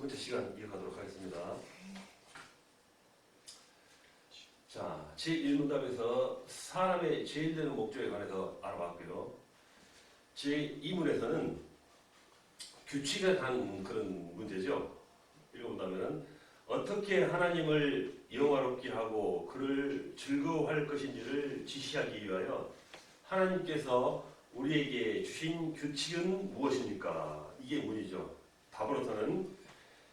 번째 시간 이어가도록 하겠습니다. 자, 제1문답에서 사람의 제일 되는 목적에 관해서 알아봤고요. 제2문에서는 규칙에 관한 그런 문제죠. 읽어본다면 어떻게 하나님을 영화롭게 하고 그를 즐거워할 것인지를 지시하기 위하여 하나님께서 우리에게 주신 규칙은 무엇입니까? 이게 문이죠. 답으로서는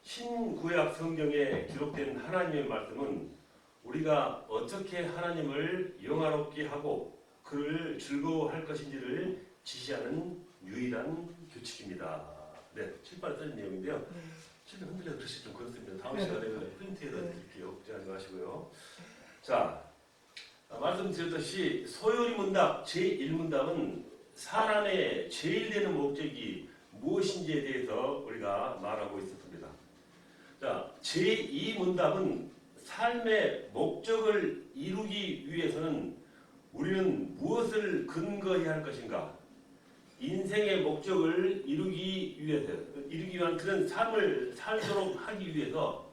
신구약 성경에 기록된 하나님의 말씀은 우리가 어떻게 하나님을 영화롭게 하고 그를 즐거워할 것인지를 지시하는 유일한 규칙입니다. 네, 칠판에 써진 내용인데요. 칠판 흔들려서 글씨 좀 그렇습니다. 다음 시간에 프린트해서 드릴게요. 걱정하지 마시고요. 자, 말씀드렸듯이 소요리 문답 제1문답은 사람의 제일 되는 목적이 무엇인지에 대해서 우리가 말하고 있었습니다. 자, 제2문답은 삶의 목적을 이루기 위해서는 우리는 무엇을 근거해야 할 것인가? 인생의 목적을 이루기 위한 그런 삶을 살도록 하기 위해서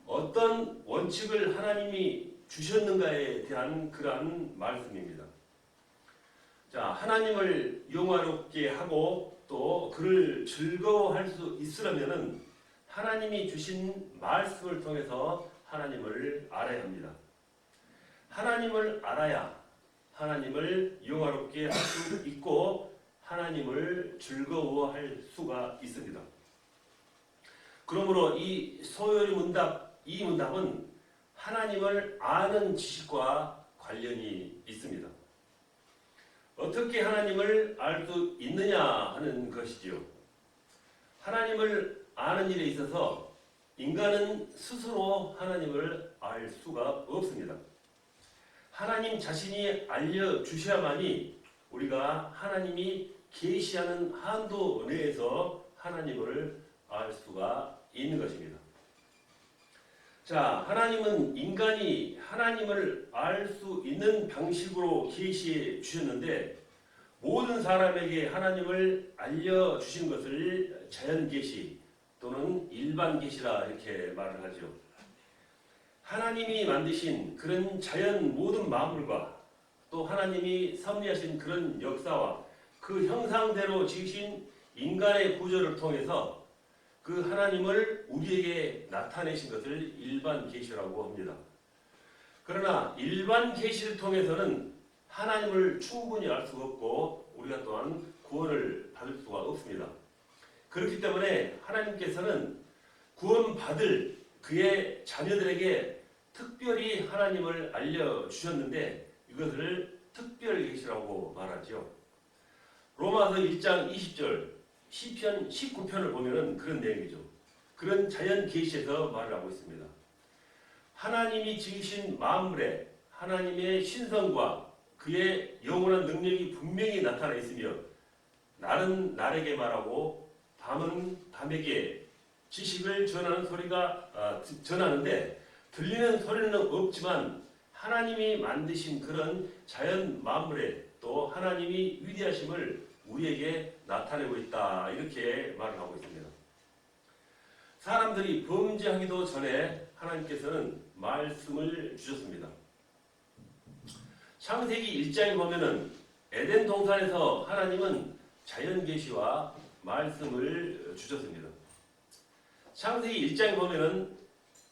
어떤 원칙을 하나님이 주셨는가에 대한 그러한 말씀입니다. 자, 하나님을 영화롭게 하고 또 그를 즐거워할 수 있으려면은 하나님이 주신 말씀을 통해서 하나님을 알아야 합니다. 하나님을 알아야 하나님을 영화롭게 할 수 있고 하나님을 즐거워할 수가 있습니다. 그러므로 이 소요리 문답, 이 문답은 하나님을 아는 지식과 관련이 있습니다. 어떻게 하나님을 알 수 있느냐 하는 것이지요. 하나님을 아는 일에 있어서 인간은 스스로 하나님을 알 수가 없습니다. 하나님 자신이 알려주셔야만이 우리가 하나님이 계시하는 한도 내에서 하나님을 알 수가 있는 것입니다. 자, 하나님은 인간이 하나님을 알 수 있는 방식으로 계시해 주셨는데 모든 사람에게 하나님을 알려주신 것을 자연계시 또는 일반계시라 이렇게 말을 하죠. 하나님이 만드신 그런 자연 모든 만물과 또 하나님이 섭리하신 그런 역사와 그 형상대로 지으신 인간의 구조를 통해서 그 하나님을 우리에게 나타내신 것을 일반계시라고 합니다. 그러나 일반계시를 통해서는 하나님을 충분히 알 수가 없고 우리가 또한 구원을 받을 수가 없습니다. 그렇기 때문에 하나님께서는 구원받을 그의 자녀들에게 특별히 하나님을 알려주셨는데 이것을 특별계시라고 말하죠. 로마서 1장 20절 시편 19편을 보면 그런 내용이죠. 그런 자연계시에서 말을 하고 있습니다. 하나님이 지으신 만물에 하나님의 신성과 그의 영원한 능력이 분명히 나타나 있으며 날은 날에게 말하고 밤은 밤에게 지식을 전하는 소리가 전하는데 들리는 소리는 없지만 하나님이 만드신 그런 자연 만물에 또 하나님이 위대하심을 우리에게 나타내고 있다 이렇게 말을 하고 있습니다. 사람들이 범죄하기도 전에 하나님께서는 말씀을 주셨습니다. 창세기 1장에 보면은 에덴 동산에서 하나님은 자연계시와 말씀을 주셨습니다. 창세기 1장에 보면은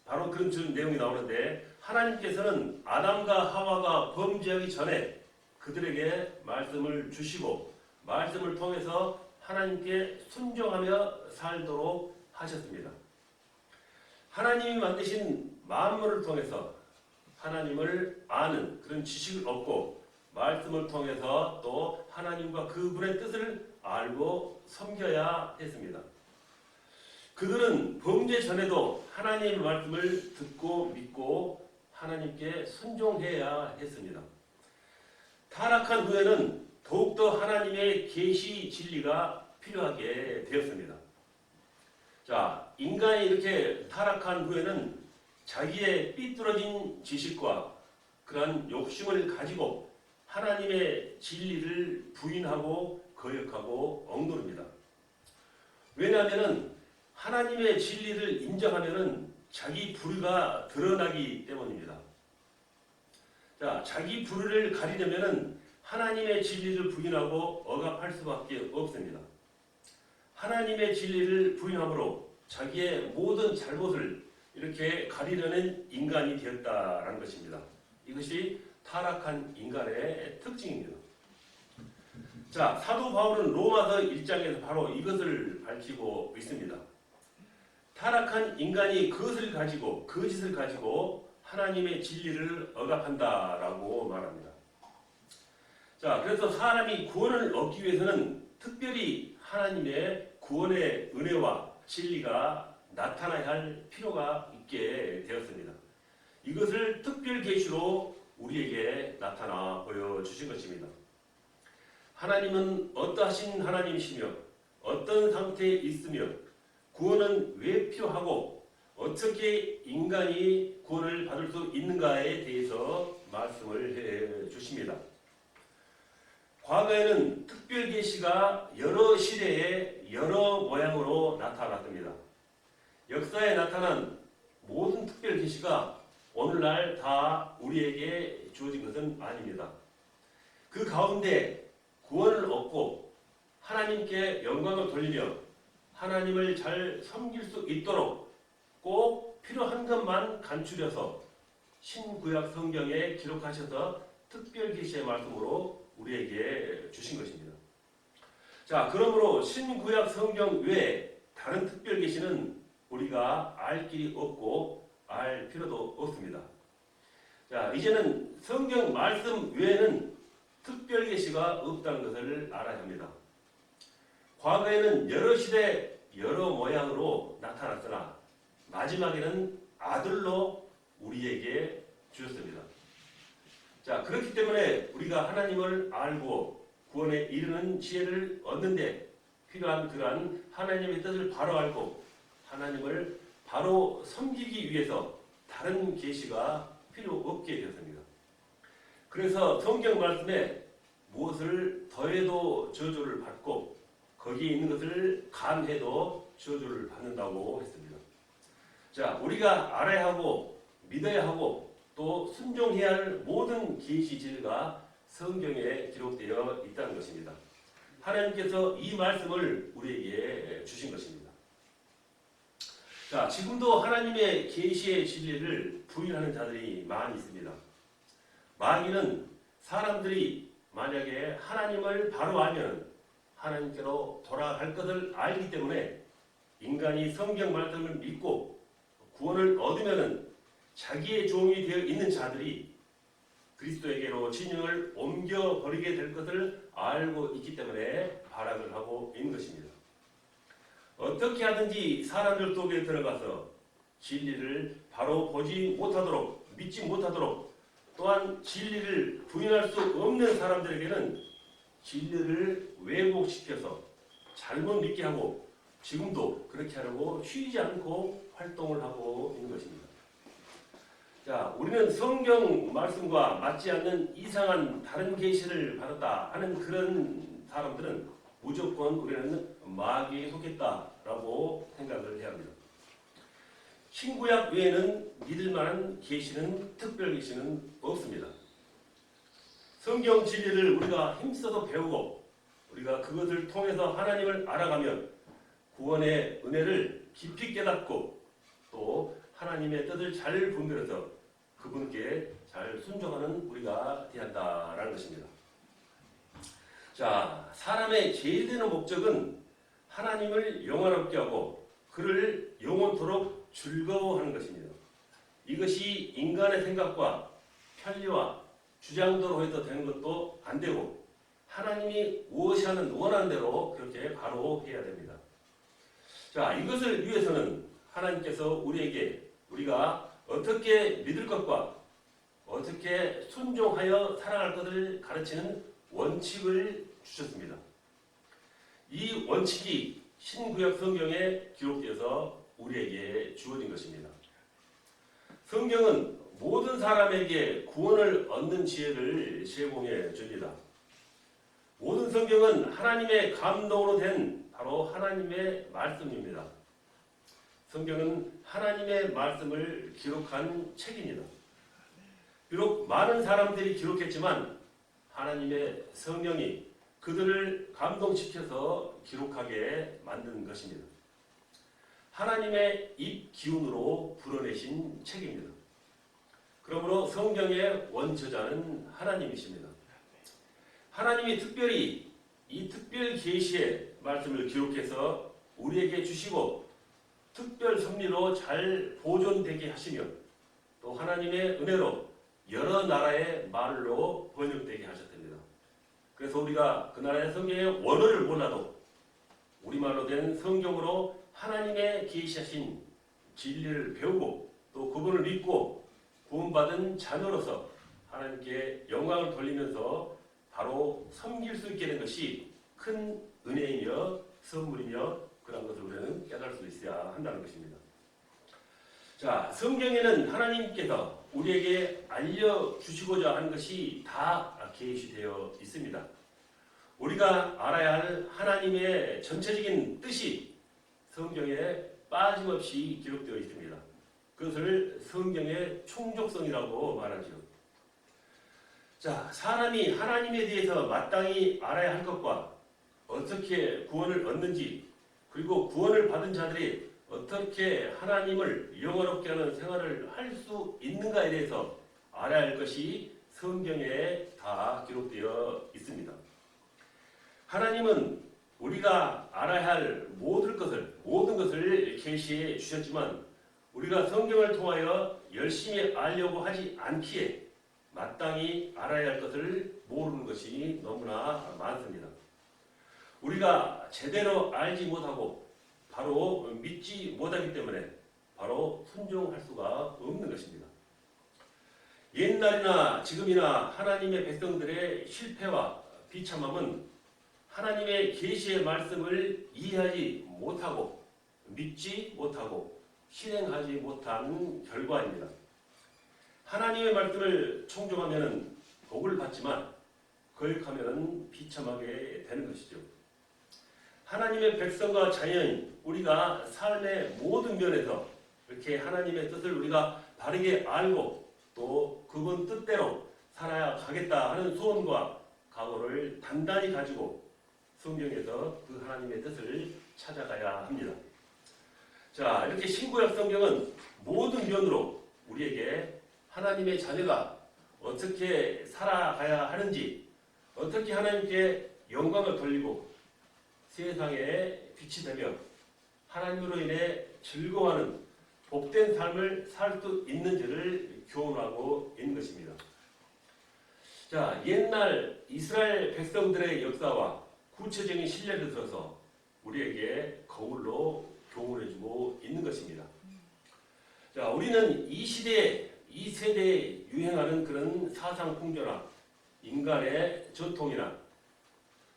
바로 그런 내용이 나오는데 하나님께서는 아담과 하와가 범죄하기 전에 그들에게 말씀을 주시고 말씀을 통해서 하나님께 순종하며 살도록 하셨습니다. 하나님이 만드신 만물을 통해서 하나님을 아는 그런 지식을 얻고 말씀을 통해서 또 하나님과 그분의 뜻을 알고 섬겨야 했습니다. 그들은 범죄 전에도 하나님의 말씀을 듣고 믿고 하나님께 순종해야 했습니다. 타락한 후에는 더욱더 하나님의 계시 진리가 필요하게 되었습니다. 자, 인간이 이렇게 타락한 후에는 자기의 삐뚤어진 지식과 그러한 욕심을 가지고 하나님의 진리를 부인하고 거역하고 억누릅니다. 왜냐하면 하나님의 진리를 인정하면은 자기 불의가 드러나기 때문입니다. 자, 자기 불의를 가리려면은 하나님의 진리를 부인하고 억압할 수밖에 없습니다. 하나님의 진리를 부인함으로 자기의 모든 잘못을 이렇게 가리려는 인간이 되었다라는 것입니다. 이것이 타락한 인간의 특징입니다. 자, 사도 바울은 로마서 1장에서 바로 이것을 밝히고 있습니다. 타락한 인간이 그것을 가지고, 거짓을 가지고 하나님의 진리를 억압한다라고 말합니다. 자, 그래서 사람이 구원을 얻기 위해서는 특별히 하나님의 구원의 은혜와 진리가 나타나야 할 필요가 있게 되었습니다. 이것을 특별 계시로 우리에게 나타나 보여주신 것입니다. 하나님은 어떠하신 하나님이시며 어떤 상태에 있으며 구원은 왜 필요하고 어떻게 인간이 구원을 받을 수 있는가에 대해서 말씀을 해 주십니다. 과거에는 특별 계시가 여러 시대에 여러 모양으로 나타났습니다. 역사에 나타난 모든 특별 계시가 오늘날 다 우리에게 주어진 것은 아닙니다. 그 가운데 구원을 얻고 하나님께 영광을 돌리며 하나님을 잘 섬길 수 있도록 꼭 필요한 것만 간추려서 신구약 성경에 기록하셔서 특별 계시의 말씀으로 우리에게 주신 것입니다. 자, 그러므로 신구약 성경 외에 다른 특별 계시는 우리가 알 길이 없고 알 필요도 없습니다. 자, 이제는 성경 말씀 외에는 특별 계시가 없다는 것을 알아야 합니다. 과거에는 여러 시대 여러 모양으로 나타났으나 마지막에는 아들로 우리에게 주셨습니다. 자, 그렇기 때문에 우리가 하나님을 알고 구원에 이르는 지혜를 얻는데 필요한 그러한 하나님의 뜻을 바로 알고 하나님을 바로 섬기기 위해서 다른 계시가 필요 없게 되었습니다. 그래서 성경 말씀에 무엇을 더해도 저주를 받고 거기에 있는 것을 감해도 저주를 받는다고 했습니다. 자, 우리가 알아야 하고 믿어야 하고 또 순종해야 할 모든 계시 진리가 성경에 기록되어 있다는 것입니다. 하나님께서 이 말씀을 우리에게 주신 것입니다. 자, 지금도 하나님의 계시의 진리를 부인하는 자들이 많이 있습니다. 마귀는 사람들이 만약에 하나님을 바로 알면 하나님께로 돌아갈 것을 알기 때문에 인간이 성경 말씀을 믿고 구원을 얻으면 자기의 종이 되어 있는 자들이 그리스도에게로 진영을 옮겨버리게 될 것을 알고 있기 때문에 발악을 하고 있는 것입니다. 어떻게 하든지 사람들 속에 들어가서 진리를 바로 보지 못하도록 믿지 못하도록 또한 진리를 부인할 수 없는 사람들에게는 진리를 왜곡시켜서 잘못 믿게 하고 지금도 그렇게 하려고 쉬지 않고 활동을 하고 있는 것입니다. 자, 우리는 성경 말씀과 맞지 않는 이상한 다른 계시를 받았다 하는 그런 사람들은 무조건 우리는 마귀에 속했다라고 생각을 해야 합니다. 신구약 외에는 믿을 만한 계시는 특별 계시는 없습니다. 성경 진리를 우리가 힘써서 배우고 우리가 그것을 통해서 하나님을 알아가면 구원의 은혜를 깊이 깨닫고 또 하나님의 뜻을 잘 분별해서 그분께 잘 순종하는 우리가 되어야 한다라는 것입니다. 자, 사람의 제일 되는 목적은 하나님을 영원롭게 하고 그를 영원토록 즐거워하는 것입니다. 이것이 인간의 생각과 편리와 주장대로 해도 되는 것도 안 되고 하나님이 무엇이하는 원하는 대로 그렇게 바로 해야 됩니다. 자, 이것을 위해서는 하나님께서 우리에게 우리가 어떻게 믿을 것과 어떻게 순종하여 살아갈 것을 가르치는 원칙을 주셨습니다. 이 원칙이 신구약 성경에 기록되어서 우리에게 주어진 것입니다. 성경은 모든 사람에게 구원을 얻는 지혜를 제공해 줍니다. 모든 성경은 하나님의 감동으로 된 바로 하나님의 말씀입니다. 성경은 하나님의 말씀을 기록한 책입니다. 비록 많은 사람들이 기록했지만 하나님의 성령이 그들을 감동시켜서 기록하게 만든 것입니다. 하나님의 입 기운으로 불어내신 책입니다. 그러므로 성경의 원저자는 하나님이십니다. 하나님이 특별히 이 특별 계시의 말씀을 기록해서 우리에게 주시고 특별 섭리로 잘 보존되게 하시며 또 하나님의 은혜로 여러 나라의 말로 번역되게 하셨답니다. 그래서 우리가 그 나라의 성경의 원어를 몰라도 우리말로 된 성경으로 하나님의 계시하신 진리를 배우고 또 그분을 믿고 구원받은 자녀로서 하나님께 영광을 돌리면서 바로 섬길 수 있게 된 것이 큰 은혜이며 선물이며 그런 것을 우리는 깨달을 수 있어야 한다는 것입니다. 자, 성경에는 하나님께서 우리에게 알려주시고자 하는 것이 다 계시되어 있습니다. 우리가 알아야 할 하나님의 전체적인 뜻이 성경에 빠짐없이 기록되어 있습니다. 그것을 성경의 충족성이라고 말하죠. 자, 사람이 하나님에 대해서 마땅히 알아야 할 것과 어떻게 구원을 얻는지 그리고 구원을 받은 자들이 어떻게 하나님을 영원롭게 하는 생활을 할 수 있는가에 대해서 알아야 할 것이 성경에 다 기록되어 있습니다. 하나님은 우리가 알아야 할 모든 것을 계시해 주셨지만 우리가 성경을 통하여 열심히 알려고 하지 않기에 마땅히 알아야 할 것을 모르는 것이 너무나 많습니다. 우리가 제대로 알지 못하고 바로 믿지 못하기 때문에 바로 순종할 수가 없는 것입니다. 옛날이나 지금이나 하나님의 백성들의 실패와 비참함은 하나님의 계시의 말씀을 이해하지 못하고 믿지 못하고 실행하지 못한 결과입니다. 하나님의 말씀을 청종하면 복을 받지만 거역하면 비참하게 되는 것이죠. 하나님의 백성과 자녀인 우리가 삶의 모든 면에서 이렇게 하나님의 뜻을 우리가 바르게 알고 또 그분 뜻대로 살아야 하겠다 하는 소원과 각오를 단단히 가지고 성경에서 그 하나님의 뜻을 찾아가야 합니다. 자, 이렇게 신구약 성경은 모든 면으로 우리에게 하나님의 자녀가 어떻게 살아가야 하는지, 어떻게 하나님께 영광을 돌리고 세상에 빛이 되며 하나님으로 인해 즐거워하는 복된 삶을 살 수 있는지를 교훈하고 있는 것입니다. 자, 옛날 이스라엘 백성들의 역사와 구체적인 신뢰를 들어서 우리에게 거울로 교훈해주고 있는 것입니다. 자, 우리는 이 시대에 이 세대에 유행하는 그런 사상 풍조나 인간의 전통이나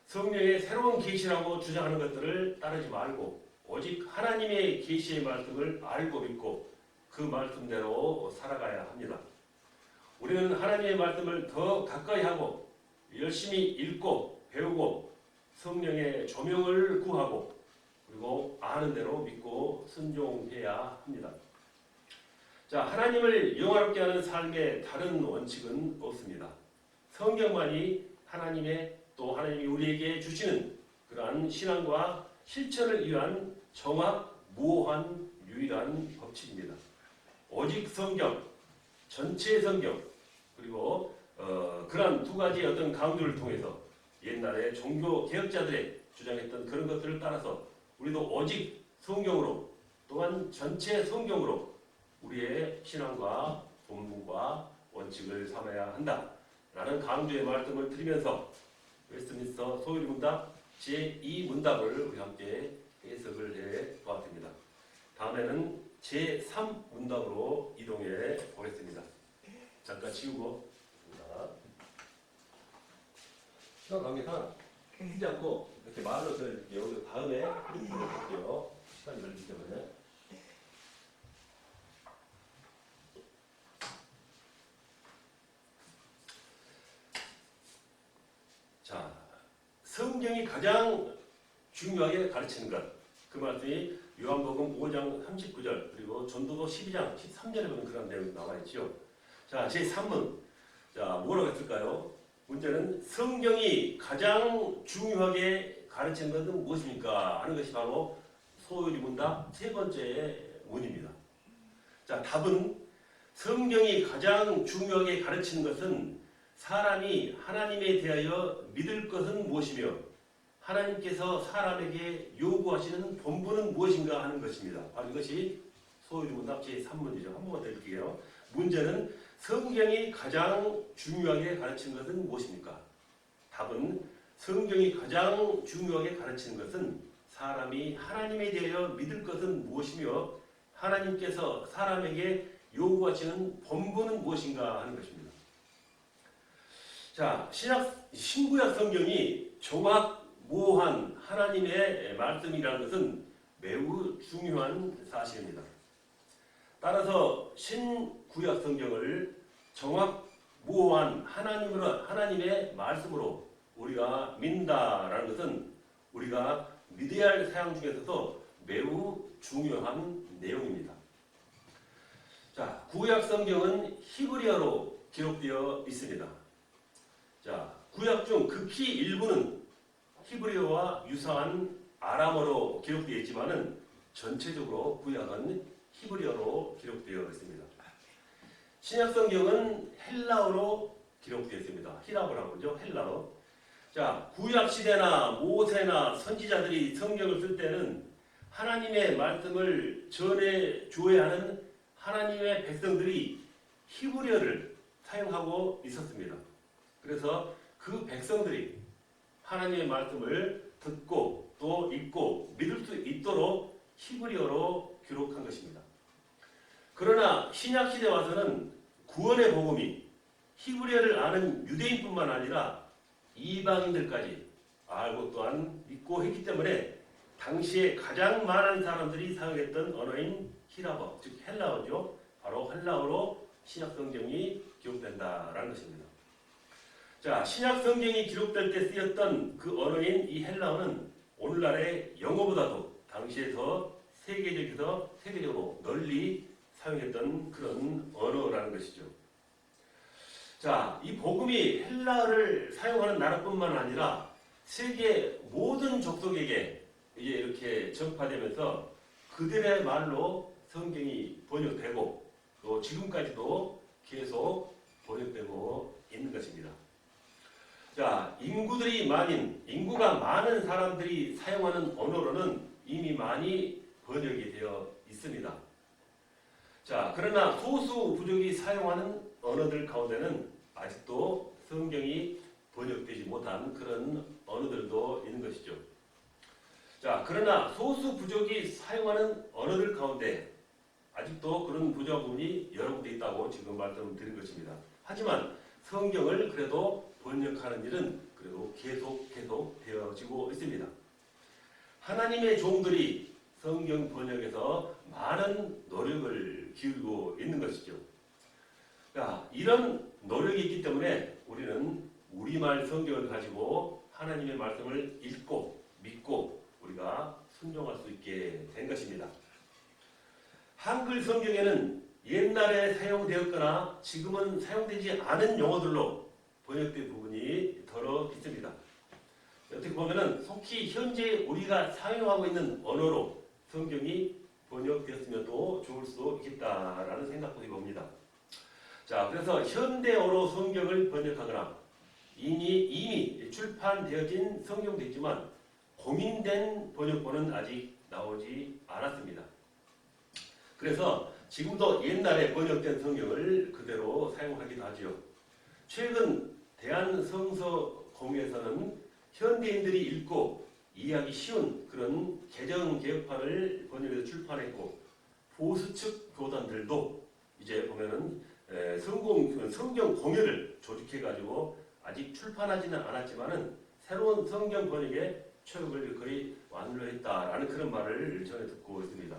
성령의 새로운 계시라고 주장하는 것들을 따르지 말고 오직 하나님의 계시의 말씀을 알고 믿고 그 말씀대로 살아가야 합니다. 우리는 하나님의 말씀을 더 가까이 하고 열심히 읽고 배우고 성령의 조명을 구하고 그리고 아는 대로 믿고 순종해야 합니다. 자, 하나님을 영화롭게 하는 삶의 다른 원칙은 없습니다. 성경만이 하나님의 또 하나님이 우리에게 주시는 그러한 신앙과 실천을 위한 정확, 무오한 유일한 법칙입니다. 오직 성경, 전체 성경, 그리고 그러한 두 가지 어떤 강조를 통해서 옛날에 종교 개혁자들의 주장했던 그런 것들을 따라서 우리도 오직 성경으로 또한 전체 성경으로 우리의 신앙과 본분과 원칙을 삼아야 한다라는 강조의 말씀을 드리면서 웨스트민스터 소요리 문답 제2문답을 우리 함께 해석을 해 보았습니다. 다음에는 제3문답으로 이동해 보겠습니다. 잠깐 치우고 시간 관계상 끊지 않고 이렇게 말로 들을게요. 다음에 들어볼게요. 시간이 걸리기 때문에. 자, 성경이 가장 중요하게 가르치는 것, 그 말씀이 요한복음 5장 39절 그리고 전도서 12장 13절에 보면 그런 내용이 나와 있죠. 자, 제3문. 자, 뭐라고 했을까요? 문제는 성경이 가장 중요하게 가르치는 것은 무엇입니까? 하는 것이 바로 소요리 문답 세 번째 문입니다. 자, 답은 성경이 가장 중요하게 가르치는 것은 사람이 하나님에 대하여 믿을 것은 무엇이며 하나님께서 사람에게 요구하시는 본분은 무엇인가 하는 것입니다. 바로 이것이 소요리 문답 제3문이죠. 한 번만 더 읽게요. 문제는 성경이 가장 중요하게 가르치는 것은 무엇입니까? 답은 성경이 가장 중요하게 가르치는 것은 사람이 하나님에 대하여 믿을 것은 무엇이며 하나님께서 사람에게 요구하시는 본분은 무엇인가 하는 것입니다. 자, 신구약 성경이 정확무오한 하나님의 말씀이라는 것은 매우 중요한 사실입니다. 따라서 신구약 성경을 정확무오한 하나님의 말씀으로 우리가 믿는다라는 것은 우리가 믿어야 할 사양 중에서도 매우 중요한 내용입니다. 자, 구약 성경은 히브리어로 기록되어 있습니다. 자, 구약 중 극히 일부는 히브리어와 유사한 아람어로 기록되어 있지만은 전체적으로 구약은 히브리어로 기록되어 있습니다. 신약 성경은 헬라어로 기록되어 있습니다. 히라보라고 하죠. 헬라어. 자, 구약 시대나 모세나 선지자들이 성경을 쓸 때는 하나님의 말씀을 전해 주어야 하는 하나님의 백성들이 히브리어를 사용하고 있었습니다. 그래서 그 백성들이 하나님의 말씀을 듣고 또 읽고 믿을 수 있도록 히브리어로 기록한 것입니다. 그러나 신약시대 와서는 구원의 복음이 히브리어를 아는 유대인뿐만 아니라 이방인들까지 알고 또한 믿고 했기 때문에 당시에 가장 많은 사람들이 사용했던 언어인 히라버, 즉 헬라어죠. 바로 헬라어로 신약성경이 기록된다라는 것입니다. 자, 신약성경이 기록될 때 쓰였던 그 언어인 이 헬라어는 오늘날의 영어보다도 당시에 더 세계적으로 널리 사용했던 그런 언어라는 것이죠. 자, 이 복음이 헬라어를 사용하는 나라뿐만 아니라 세계 모든 족속에게 이제 이렇게 전파되면서 그들의 말로 성경이 번역되고 또 지금까지도 계속 번역되고 있는 것입니다. 자, 인구가 많은 사람들이 사용하는 언어로는 이미 많이 번역이 되어 있습니다. 자, 그러나 소수 부족이 사용하는 언어들 가운데는 아직도 성경이 번역되지 못한 그런 언어들도 있는 것이죠. 자, 그러나 소수 부족이 사용하는 언어들 가운데 아직도 그런 부족 부분이 여러 군데 있다고 지금 말씀드린 것입니다. 하지만 성경을 그래도 번역하는 일은 그래도 계속 되어지고 있습니다. 하나님의 종들이 성경 번역에서 많은 노력을 기울이고 있는 것이죠. 자, 이런 노력이 있기 때문에 우리는 우리말 성경을 가지고 하나님의 말씀을 읽고 믿고 우리가 순종할 수 있게 된 것입니다. 한글 성경에는 옛날에 사용되었거나 지금은 사용되지 않은 용어들로 번역된 부분이 더러 있습니다. 어떻게 보면은 속히 현재 우리가 사용하고 있는 언어로 성경이 번역되었으면도 좋을 수도 있겠다라는 생각도 해봅니다. 자, 그래서 현대어로 성경을 번역하거나 이미 출판되어진 성경도 있지만 공인된 번역본은 아직 나오지 않았습니다. 그래서 지금도 옛날에 번역된 성경을 그대로 사용하기도 하지요. 최근 대한성서공회에서는 현대인들이 읽고 이해하기 쉬운 그런 개정개혁판을 번역해서 출판했고 보수 측 교단들도 이제 보면은 성경 공회를 조직해가지고 아직 출판하지는 않았지만은 새로운 성경 번역에 초역을 거의 완료했다라는 그런 말을 전해 듣고 있습니다.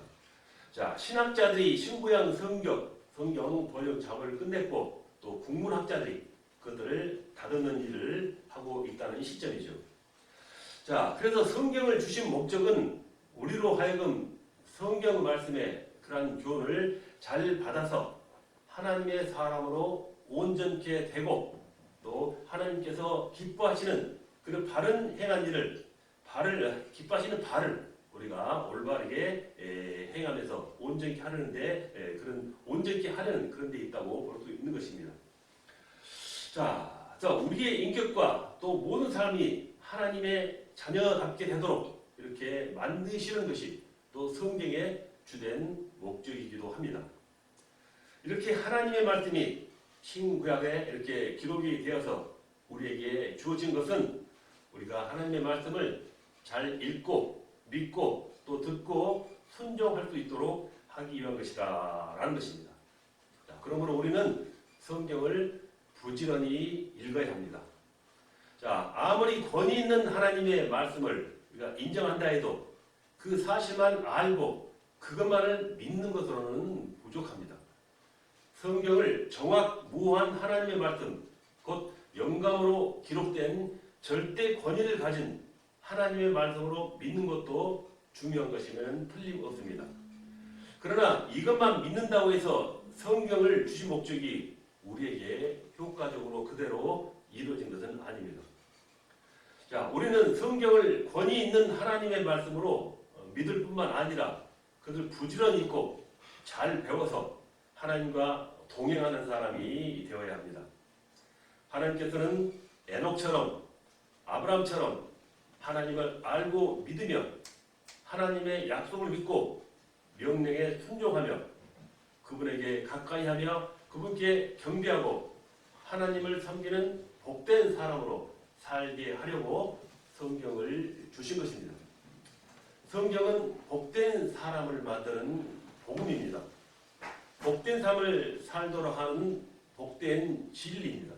자, 신학자들이 신구약 성경 번역 작업을 끝냈고 또 국문학자들이 그것들을 다듬는 일을 하고 있다는 시점이죠. 자, 그래서 성경을 주신 목적은 우리로 하여금 성경 말씀의 그러한 교훈을 잘 받아서 하나님의 사람으로 온전케 되고 또 하나님께서 기뻐하시는 그런 바른 행한 일을 기뻐하시는 바를 우리가 올바르게 행하면서 온전케 하려는데 그런 온전케 하려는 그런 데 있다고 볼 수 있는 것입니다. 자, 우리의 인격과 또 모든 사람이 하나님의 자녀답게 되도록 이렇게 만드시는 것이 또 성경의 주된 목적이기도 합니다. 이렇게 하나님의 말씀이 신구약에 이렇게 기록이 되어서 우리에게 주어진 것은 우리가 하나님의 말씀을 잘 읽고 믿고 또 듣고 순종할 수 있도록 하기 위한 것이다 라는 것입니다. 자, 그러므로 우리는 성경을 부지런히 읽어야 합니다. 자, 아무리 권위 있는 하나님의 말씀을 우리가 인정한다 해도 그 사실만 알고 그것만을 믿는 것으로는 부족합니다. 성경을 정확무한 하나님의 말씀, 곧 영감으로 기록된 절대 권위를 가진 하나님의 말씀으로 믿는 것도 중요한 것이면 틀림없습니다. 그러나 이것만 믿는다고 해서 성경을 주신 목적이 우리에게 효과적으로 그대로 이루어진 것은 아닙니다. 자, 우리는 성경을 권위 있는 하나님의 말씀으로 믿을 뿐만 아니라 그것을 부지런히 읽고 잘 배워서 하나님과 동행하는 사람이 되어야 합니다. 하나님께서는 에녹처럼 아브라함처럼 하나님을 알고 믿으며 하나님의 약속을 믿고 명령에 순종하며 그분에게 가까이하며 그분께 경배하고 하나님을 섬기는 복된 사람으로 살게 하려고 성경을 주신 것입니다. 성경은 복된 사람을 만드는 복음입니다. 복된 삶을 살도록 하는 복된 진리입니다.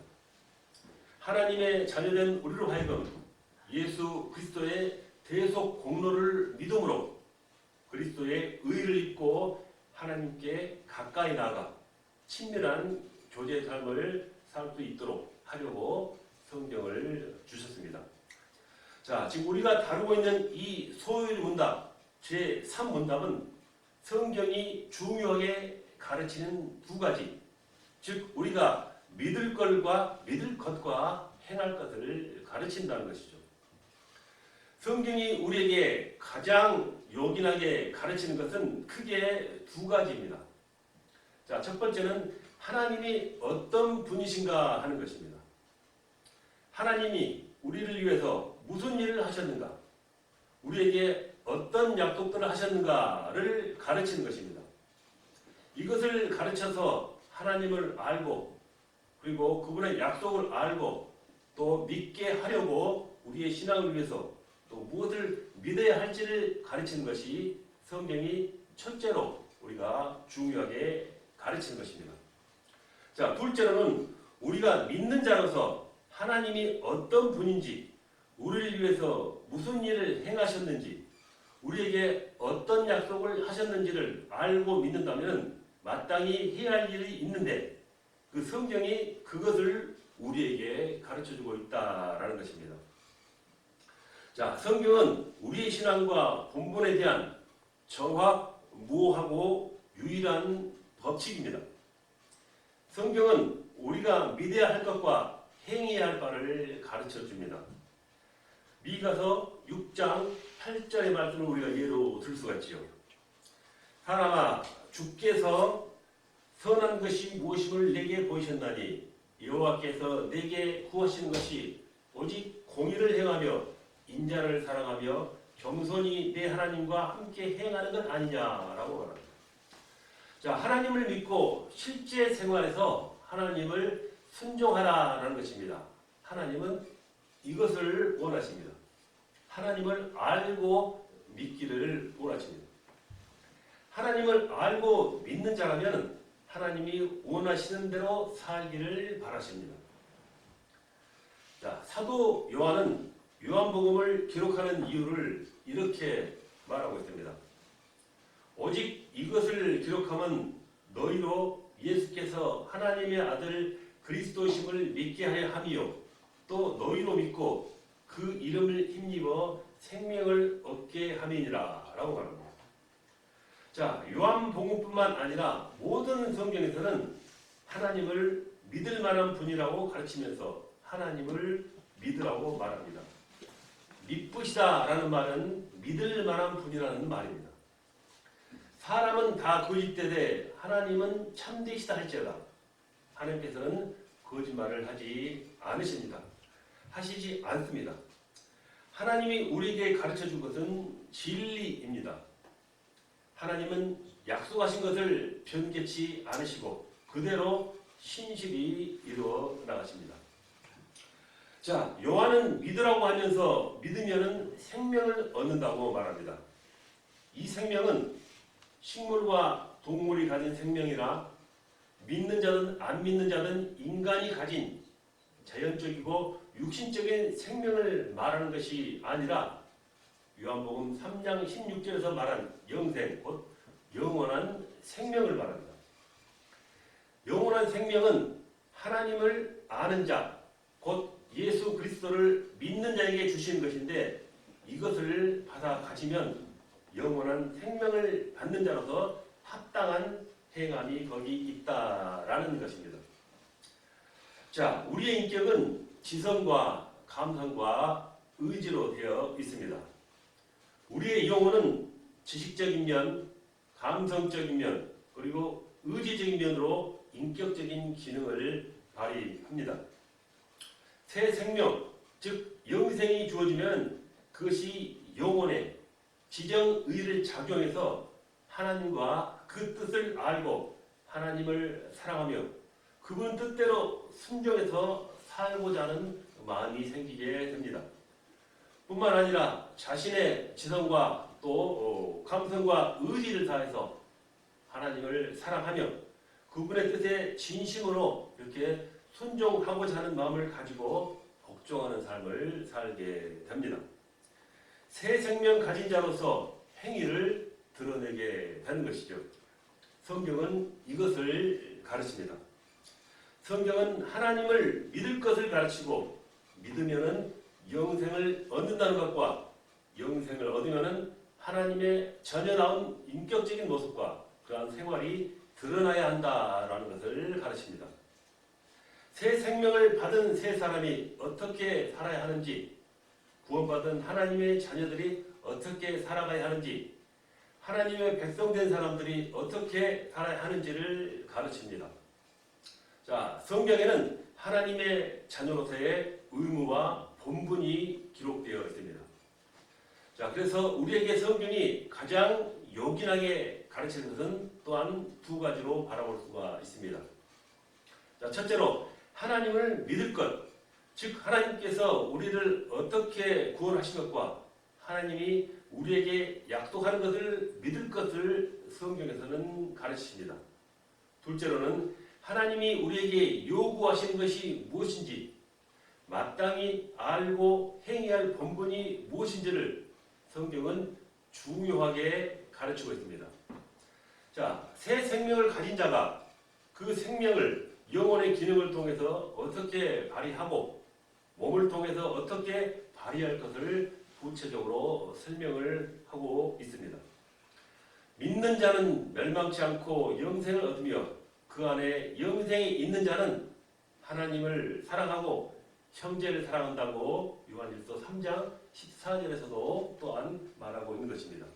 하나님의 자녀된 우리로 하여금 예수 그리스도의 대속 공로를 믿음으로 그리스도의 의를 입고 하나님께 가까이 나아가 친밀한 교제 삶을 살 수 있도록 하려고 성경을 주셨습니다. 자, 지금 우리가 다루고 있는 이 소요일 문답 제3문답은 성경이 중요하게 가르치는 두 가지, 즉 우리가 믿을 것과 행할 것을 가르친다는 것이죠. 성경이 우리에게 가장 요긴하게 가르치는 것은 크게 두 가지입니다. 자, 첫 번째는 하나님이 어떤 분이신가 하는 것입니다. 하나님이 우리를 위해서 무슨 일을 하셨는가, 우리에게 어떤 약속들을 하셨는가를 가르치는 것입니다. 이것을 가르쳐서 하나님을 알고 그리고 그분의 약속을 알고 또 믿게 하려고 우리의 신앙을 위해서 또 무엇을 믿어야 할지를 가르치는 것이 성경이 첫째로 우리가 중요하게 가르치는 것입니다. 자, 둘째로는 우리가 믿는 자로서 하나님이 어떤 분인지, 우리를 위해서 무슨 일을 행하셨는지, 우리에게 어떤 약속을 하셨는지를 알고 믿는다면 마땅히 해야 할 일이 있는데 그 성경이 그것을 우리에게 가르쳐주고 있다라는 것입니다. 자, 성경은 우리의 신앙과 본분에 대한 정확무하고 유일한 법칙입니다. 성경은 우리가 믿어야 할 것과 행해야 할 바를 가르쳐줍니다. 미가서 6장 8절의 말씀을 우리가 예로 들 수가 있지요. 사람아, 주께서 선한 것이 무엇임을 내게 보이셨나니 여호와께서 내게 구하시는 것이 오직 공의를 행하며 인자를 사랑하며 겸손히 내 하나님과 함께 행하는 것 아니냐라고 말합니다. 자, 하나님을 믿고 실제 생활에서 하나님을 순종하라라는 것입니다. 하나님은 이것을 원하십니다. 하나님을 알고 믿기를 원하십니다. 하나님을 알고 믿는 자라면 하나님이 원하시는 대로 살기를 바라십니다. 자, 사도 요한은 요한복음을 기록하는 이유를 이렇게 말하고 있습니다. 오직 이것을 기록하면 너희로 예수께서 하나님의 아들 그리스도심을 믿게 하여 함이요 또 너희로 믿고 그 이름을 힘입어 생명을 얻게 함이니라 있다라고 말합니다. 자, 요한복음뿐만 아니라 모든 성경에서는 하나님을 믿을 만한 분이라고 가르치면서 하나님을 믿으라고 말합니다. 믿으시다라는 말은 믿을 만한 분이라는 말입니다. 사람은 다 거짓되되 하나님은 참되시다 할지어다. 하나님께서는 거짓말을 하지 않으십니다. 하시지 않습니다. 하나님이 우리에게 가르쳐준 것은 진리입니다. 하나님은 약속하신 것을 변개치 않으시고 그대로 신실히 이루어 나가십니다. 자, 요한은 믿으라고 하면서 믿으면은 생명을 얻는다고 말합니다. 이 생명은 식물과 동물이 가진 생명이라 믿는 자든 안 믿는 자든 인간이 가진 자연적이고 육신적인 생명을 말하는 것이 아니라 요한복음 3장 16절에서 말한 영생, 곧 영원한 생명을 말합니다. 영원한 생명은 하나님을 아는 자, 곧 예수 그리스도를 믿는 자에게 주신 것인데 이것을 받아 가지면 영원한 생명을 받는 자로서 합당한 행함이 거기 있다라는 것입니다. 자, 우리의 인격은 지성과 감성과 의지로 되어 있습니다. 우리의 영혼은 지식적인 면, 감성적인 면, 그리고 의지적인 면으로 인격적인 기능을 발휘합니다. 새 생명, 즉 영생이 주어지면 그것이 영혼의 지정의를 작용해서 하나님과 그 뜻을 알고 하나님을 사랑하며 그분 뜻대로 순종해서 살고자 하는 마음이 생기게 됩니다. 뿐만 아니라 자신의 지성과 또 감성과 의지를 다해서 하나님을 사랑하며 그분의 뜻에 진심으로 이렇게 순종하고자 하는 마음을 가지고 복종하는 삶을 살게 됩니다. 새 생명 가진 자로서 행위를 드러내게 되는 것이죠. 성경은 이것을 가르칩니다. 성경은 하나님을 믿을 것을 가르치고 믿으면은 영생을 얻는다는 것과 영생을 얻으면은 하나님의 전혀 나온 인격적인 모습과 그러한 생활이 드러나야 한다라는 것을 가르칩니다. 새 생명을 받은 새 사람이 어떻게 살아야 하는지, 구원받은 하나님의 자녀들이 어떻게 살아가야 하는지, 하나님의 백성된 사람들이 어떻게 살아야 하는지를 가르칩니다. 자, 성경에는 하나님의 자녀로서의 의무와 본분이 기록되어 있습니다. 자, 그래서 우리에게 성경이 가장 요긴하게 가르치는 것은 또한 두 가지로 바라볼 수가 있습니다. 자, 첫째로 하나님을 믿을 것, 즉 하나님께서 우리를 어떻게 구원하신 것과 하나님이 우리에게 약속하는 것을 믿을 것을 성경에서는 가르치십니다. 둘째로는 하나님이 우리에게 요구하시는 것이 무엇인지 마땅히 알고 행해야 할 본분이 무엇인지를 성경은 중요하게 가르치고 있습니다. 자, 새 생명을 가진 자가 그 생명을 영혼의 기능을 통해서 어떻게 발휘하고 몸을 통해서 어떻게 발휘할 것을 구체적으로 설명을 하고 있습니다. 믿는 자는 멸망치 않고 영생을 얻으며 그 안에 영생이 있는 자는 하나님을 사랑하고 형제를 사랑한다고 요한일서 3장 14절에서도 또한 말하고 있는 것입니다.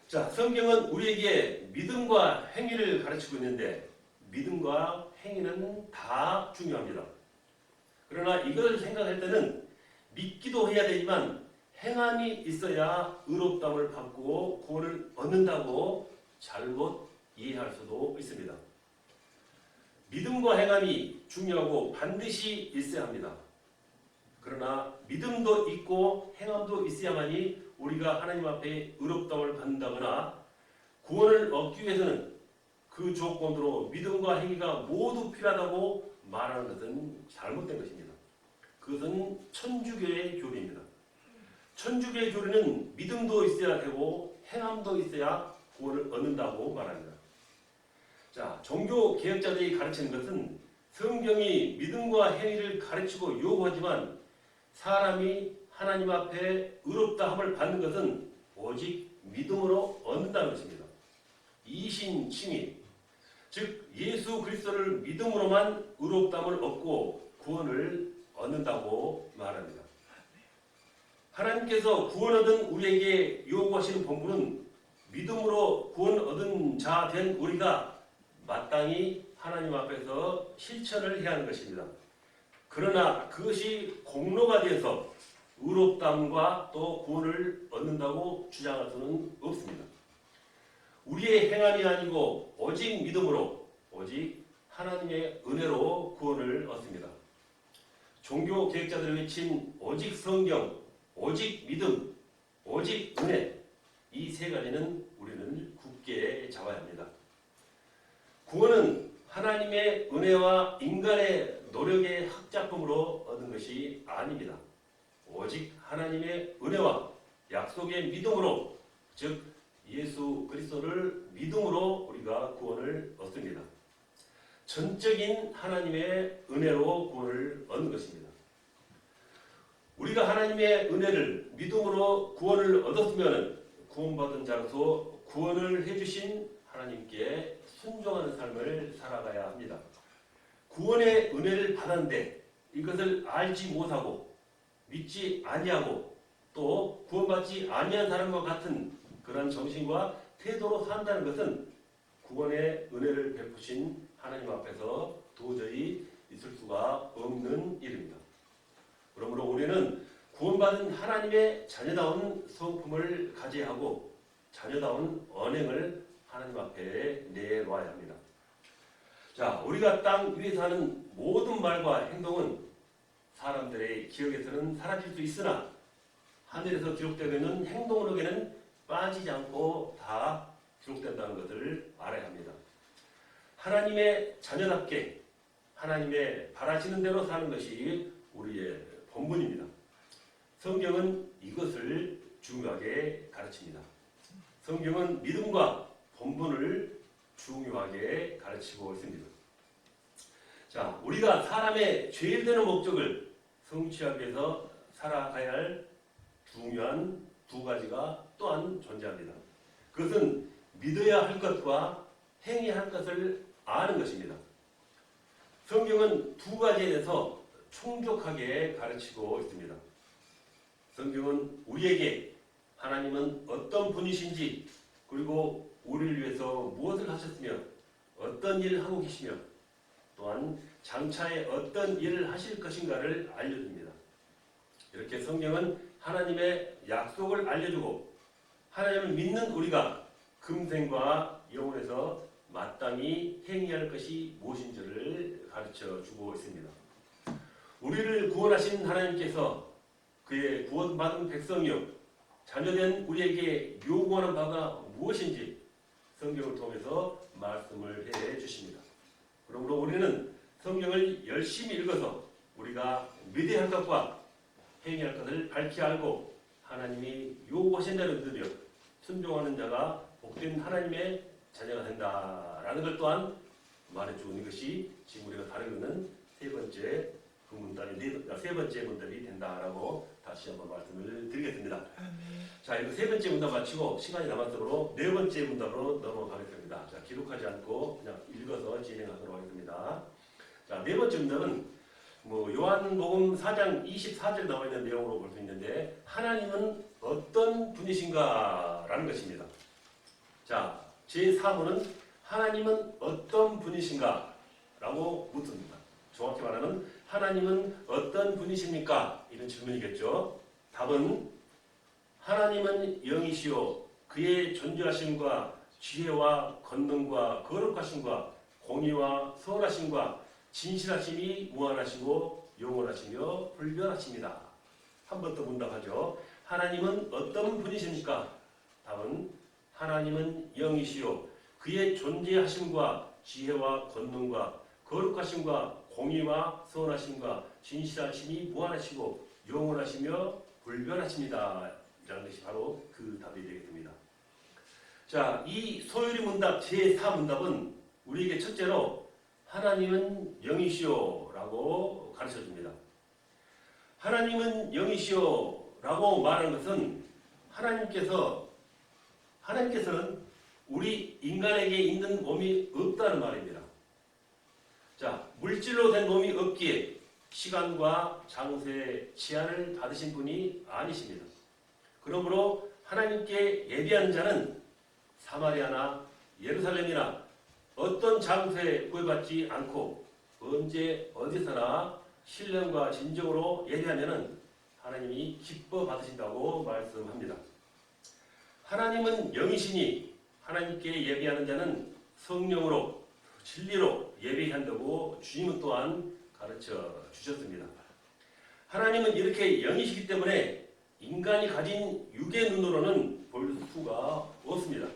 자, 성경은 우리에게 믿음과 행위를 가르치고 있는데 믿음과 행위는 다 중요합니다. 그러나 이것을 생각할 때는 믿기도 해야 되지만 행함이 있어야 의롭다움을 받고 구원을 얻는다고 잘못 이해할 수도 있습니다. 믿음과 행함이 중요하고 반드시 있어야 합니다. 그러나 믿음도 있고 행함도 있어야만이 우리가 하나님 앞에 의롭다움을 받는다거나 구원을 얻기 위해서는 그 조건으로 믿음과 행위가 모두 필요하다고 말하는 것은 잘못된 것입니다. 그것은 천주교의 교리입니다. 천주교의 교리는 믿음도 있어야 되고 행함도 있어야 구원을 얻는다고 말합니다. 자, 종교 개혁자들이 가르치는 것은 성경이 믿음과 행위를 가르치고 요구하지만 사람이 하나님 앞에 의롭다함을 받는 것은 오직 믿음으로 얻는다는 것입니다. 이신칭의, 즉 예수 그리스도를 믿음으로만 의롭다함을 얻고 구원을 얻는다고 말합니다. 하나님께서 구원 얻은 우리에게 요구하시는 본분은 믿음으로 구원 얻은 자 된 우리가 마땅히 하나님 앞에서 실천을 해야 하는 것입니다. 그러나 그것이 공로가 되어서 의롭다함과 또 구원을 얻는다고 주장할 수는 없습니다. 우리의 행함이 아니고 오직 믿음으로, 오직 하나님의 은혜로 구원을 얻습니다. 종교 개혁자들이 외친 오직 성경, 오직 믿음, 오직 은혜, 이 세 가지는 우리는 굳게 잡아야 합니다. 구원은 하나님의 은혜와 인간의 노력의 합작품으로 얻은 것이 아닙니다. 오직 하나님의 은혜와 약속의 믿음으로, 즉 예수 그리스도를 믿음으로 우리가 구원을 얻습니다. 전적인 하나님의 은혜로 구원을 얻는 것입니다. 우리가 하나님의 은혜를 믿음으로 구원을 얻었으면 구원받은 자로서 구원을 해주신 하나님께 순종하는 삶을 살아가야 합니다. 구원의 은혜를 받았는데 이것을 알지 못하고 믿지 아니하고 또 구원받지 아니한 사람과 같은 그런 정신과 태도로 산다는 것은 구원의 은혜를 베푸신 하나님 앞에서 도저히 있을 수가 없는 일입니다. 그러므로 우리는 구원받은 하나님의 자녀다운 성품을 가져야 하고 자녀다운 언행을 하나님 앞에 내놓아야 합니다. 자, 우리가 땅 위에서 하는 모든 말과 행동은 사람들의 기억에서는 사라질 수 있으나 하늘에서 기록되고 있는 행동록에는 빠지지 않고 다 기록된다는 것을 알아야 합니다. 하나님의 자녀답게 하나님의 바라시는 대로 사는 것이 우리의 본분입니다. 성경은 이것을 중요하게 가르칩니다. 성경은 믿음과 본분을 중요하게 가르치고 있습니다. 자, 우리가 사람의 죄일 되는 목적을 성취하기 위해서 살아가야 할 중요한 두 가지가 또한 존재합니다. 그것은 믿어야 할 것과 행해야 할 것을 아는 것입니다. 성경은 두 가지에 대해서 충족하게 가르치고 있습니다. 성경은 우리에게 하나님은 어떤 분이신지 그리고 우리를 위해서 무엇을 하셨으며 어떤 일을 하고 계시며 또한 장차에 어떤 일을 하실 것인가를 알려줍니다. 이렇게 성경은 하나님의 약속을 알려주고 하나님을 믿는 우리가 금생과 영혼에서 마땅히 행해야 할 것이 무엇인지를 가르쳐주고 있습니다. 우리를 구원하신 하나님께서 그의 구원받은 백성이요 자녀된 우리에게 요구하는 바가 무엇인지 성경을 통해서 말씀을 해 주십니다. 그러므로 우리는 성경을 열심히 읽어서 우리가 믿어야 할 것과 행해야 할 것을 밝히 알고 하나님이 요구하신 대로 들으며 순종하는 자가 복된 하나님의 자녀가 된다라는 것 또한 말해주고 있는 것이 지금 우리가 다루고 있는 세 번째 문답이 된다라고 다시 한번 말씀을 드리겠습니다. 자, 이거 세 번째 문답 마치고 시간이 남았으므로 네 번째 문답으로 넘어가겠습니다. 자, 기록하지 않고 그냥 읽어서 진행하도록 하겠습니다. 자, 네 번째 문답은 요한복음 4장 24절에 나와 있는 내용으로 볼 수 있는데 하나님은 어떤 분이신가라는 것입니다. 자, 제3호는 하나님은 어떤 분이신가? 라고 묻습니다. 정확히 말하면 하나님은 어떤 분이십니까? 이런 질문이겠죠. 답은 하나님은 영이시요 그의 존재하심과 지혜와 권능과 거룩하심과 공의와 선하심과 진실하심이 무한하시고 영원하시며 불변하십니다. 한 번 더 문답하죠. 하나님은 어떤 분이십니까? 답은 하나님은 영이시요 그의 존재하심과 지혜와 권능과 거룩하심과 공의와 선하심과 진실하심이 무한하시고 영원하시며 불변하십니다. 이라는 것이 바로 그 답이 되겠습니다. 자, 이 소요리 문답 제4문답은 우리에게 첫째로 하나님은 영이시오 라고 가르쳐줍니다. 하나님은 영이시오 라고 말하는 것은 하나님께서 하나님께서는 우리 인간에게 있는 몸이 없다는 말입니다. 자, 물질로 된 몸이 없기에 시간과 장소의 제한을 받으신 분이 아니십니다. 그러므로 하나님께 예배하는 자는 사마리아나 예루살렘이나 어떤 장소에 구애받지 않고 언제 어디서나 신령과 진정으로 예배하면 하나님이 기뻐 받으신다고 말씀합니다. 하나님은 영이시니 하나님께 예배하는 자는 성령으로 진리로 예배한다고 주님은 또한 가르쳐 주셨습니다. 하나님은 이렇게 영이시기 때문에 인간이 가진 육의 눈으로는 볼 수가 없습니다.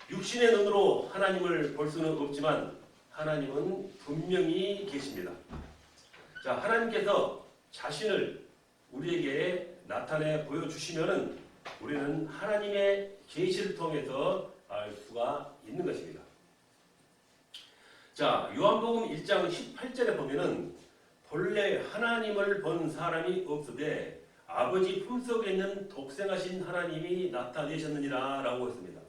육신의 눈으로 하나님을 볼 수는 없지만 하나님은 분명히 계십니다. 자, 하나님께서 자신을 우리에게 나타내 보여주시면은 우리는 하나님의 계시를 통해서 알 수가 있는 것입니다. 자, 요한복음 1장 18절에 보면은 본래 하나님을 본 사람이 없으되 아버지 품속에 있는 독생하신 하나님이 나타내셨느니라 라고 했습니다.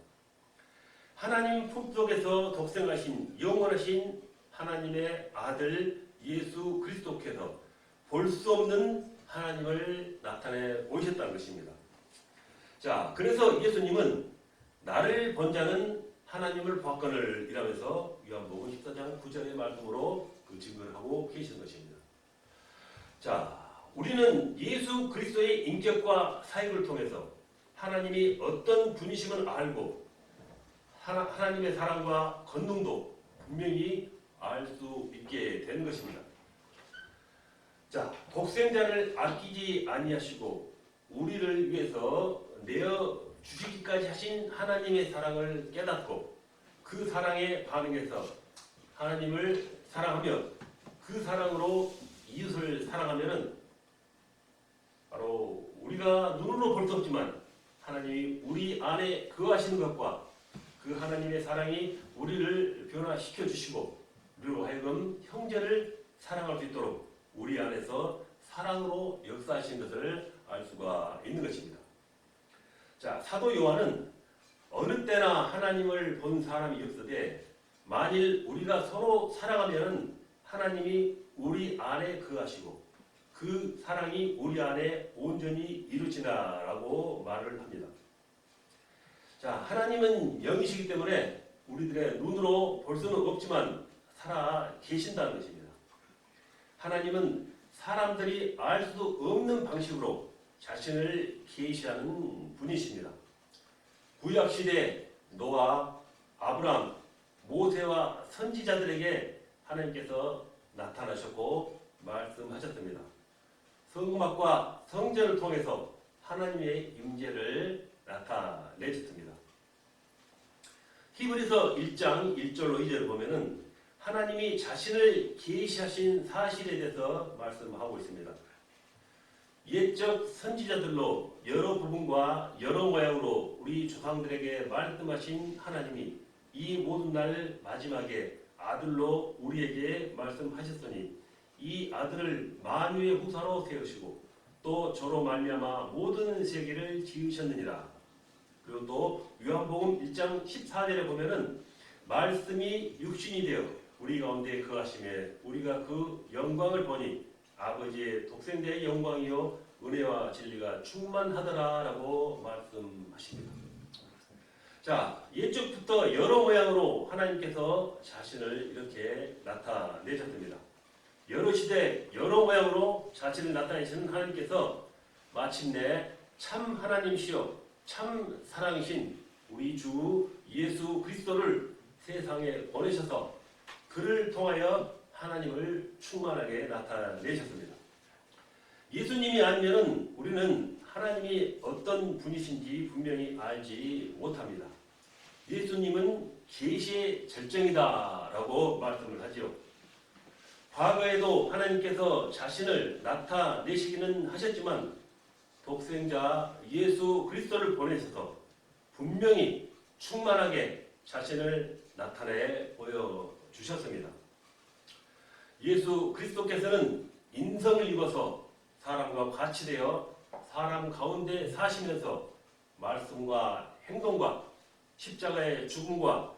하나님 품속에서 독생하신 영원하신 하나님의 아들 예수 그리스도께서 볼 수 없는 하나님을 나타내 보이셨다는 것입니다. 자, 그래서 예수님은 나를 본 자는 하나님을 보았거늘 이라면서 요한복음 14장 9절의 말씀으로 그 증거를 하고 계신 것입니다. 자, 우리는 예수 그리스도의 인격과 사역을 통해서 하나님이 어떤 분이심을 알고 하나님의 사랑과 권능도 분명히 알 수 있게 되는 것입니다. 자, 독생자를 아끼지 아니하시고 우리를 위해서 내어 주시기까지 하신 하나님의 사랑을 깨닫고 그 사랑에 반응해서 하나님을 사랑하며 그 사랑으로 이웃을 사랑하면은 바로 우리가 눈으로 볼 수 없지만 하나님이 우리 안에 거하시는 것과 그 하나님의 사랑이 우리를 변화시켜 주시고 우리로 하여금 형제를 사랑할 수 있도록 우리 안에서 사랑으로 역사하신 것을 알 수가 있는 것입니다. 자, 사도 요한은 어느 때나 하나님을 본 사람이 없으되 만일 우리가 서로 사랑하면 하나님이 우리 안에 거하시고 그 사랑이 우리 안에 온전히 이루어지나라고 말을 합니다. 자, 하나님은 영이시기 때문에 우리들의 눈으로 볼 수는 없지만 살아 계신다는 것입니다. 하나님은 사람들이 알 수 없는 방식으로 자신을 계시하는 분이십니다. 구약시대 노아, 아브람, 모세와 선지자들에게 하나님께서 나타나셨고 말씀하셨습니다. 성막과 성전을 통해서 하나님의 임재를 나타내셨습니다. 히브리서 1장 1절로 2절을 보면은 하나님이 자신을 계시하신 사실에 대해서 말씀하고 있습니다. 옛적 선지자들로 여러 부분과 여러 모양으로 우리 조상들에게 말씀하신 하나님이 이 모든 날 마지막에 아들로 우리에게 말씀하셨으니 이 아들을 만유의 후사로 세우시고 또 저로 말미암아 모든 세계를 지으셨느니라. 그리고 또 요한복음 1장 14절에 보면은 말씀이 육신이 되어 우리 가운데 거하심에 우리가 그 영광을 보니 아버지의 독생자의 영광이요 은혜와 진리가 충만하더라라고 말씀하십니다. 자, 옛적부터 여러 모양으로 하나님께서 자신을 이렇게 나타내셨습니다. 여러 시대 여러 모양으로 자신을 나타내시는 하나님께서 마침내 참 하나님이시여 참 사랑이신 우리 주 예수 그리스도를 세상에 보내셔서 그를 통하여 하나님을 충만하게 나타내셨습니다. 예수님이 아니면 우리는 하나님이 어떤 분이신지 분명히 알지 못합니다. 예수님은 계시의 절정이다라고 말씀을 하지요. 과거에도 하나님께서 자신을 나타내시기는 하셨지만 독생자 예수 그리스도를 보내셔서 분명히 충만하게 자신을 나타내 보여주셨습니다. 예수 그리스도께서는 인성을 입어서 사람과 같이 되어 사람 가운데 사시면서 말씀과 행동과 십자가의 죽음과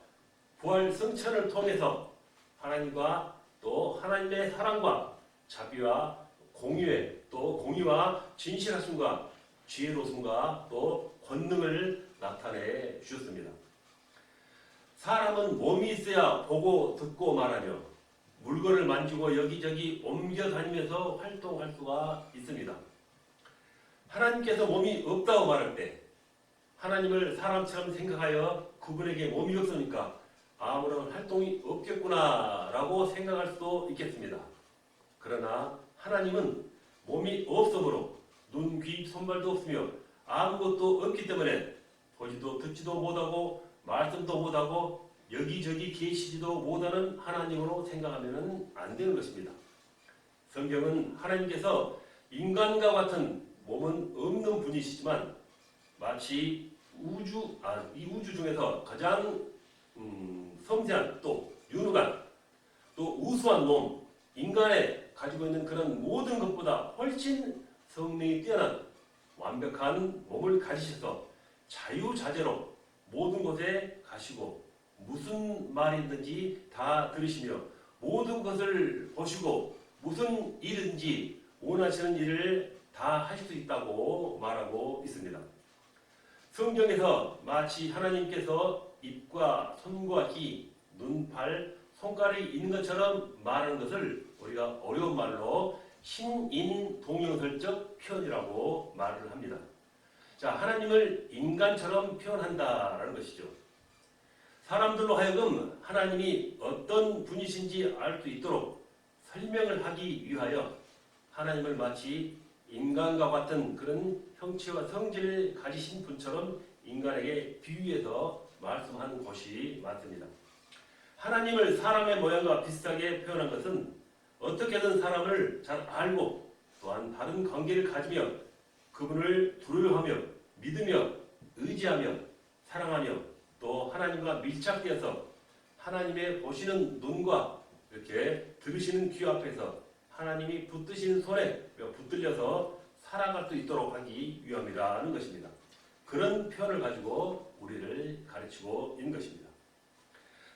부활 승천을 통해서 하나님과 또 하나님의 사랑과 자비와 공의와 진실하심과 지혜로움과 또 권능을 나타내 주셨습니다. 사람은 몸이 있어야 보고 듣고 말하며 물건을 만지고 여기저기 옮겨 다니면서 활동할 수가 있습니다. 하나님께서 몸이 없다고 말할 때 하나님을 사람처럼 생각하여 그분에게 몸이 없으니까 아무런 활동이 없겠구나라고 생각할 수도 있겠습니다. 그러나 하나님은 몸이 없으므로 눈, 귀, 손발도 없으며 아무것도 없기 때문에 보지도 듣지도 못하고 말씀도 못하고 여기저기 계시지도 못하는 하나님으로 생각하면 안 되는 것입니다. 성경은 하나님께서 인간과 같은 몸은 없는 분이시지만 마치 이 우주 중에서 가장 섬세한 또 유능한 또 우수한 몸, 인간에 가지고 있는 그런 모든 것보다 훨씬 성능이 뛰어난 완벽한 몸을 가지셔서 자유자재로 모든 곳에 가시고 무슨 말이 있든지 다 들으시며 모든 것을 보시고 무슨 일인지 원하시는 일을 다 할 수 있다고 말하고 있습니다. 성경에서 마치 하나님께서 입과 손과 귀, 눈, 발, 손가락이 있는 것처럼 말하는 것을 우리가 어려운 말로 신인동용설적 표현이라고 말을 합니다. 자, 하나님을 인간처럼 표현한다라는 것이죠. 사람들로 하여금 하나님이 어떤 분이신지 알 수 있도록 설명을 하기 위하여 하나님을 마치 인간과 같은 그런 형체와 성질을 가지신 분처럼 인간에게 비유해서 말씀한 것이 많습니다. 하나님을 사람의 모양과 비슷하게 표현한 것은 어떻게든 사람을 잘 알고 또한 다른 관계를 가지며 그분을 두려워하며 믿으며 의지하며 사랑하며 또 하나님과 밀착되어서 하나님의 보시는 눈과 이렇게 들으시는 귀 앞에서 하나님이 붙드신 손에 붙들려서 살아갈 수 있도록 하기 위함이라는 것입니다. 그런 표현을 가지고 우리를 가르치고 있는 것입니다.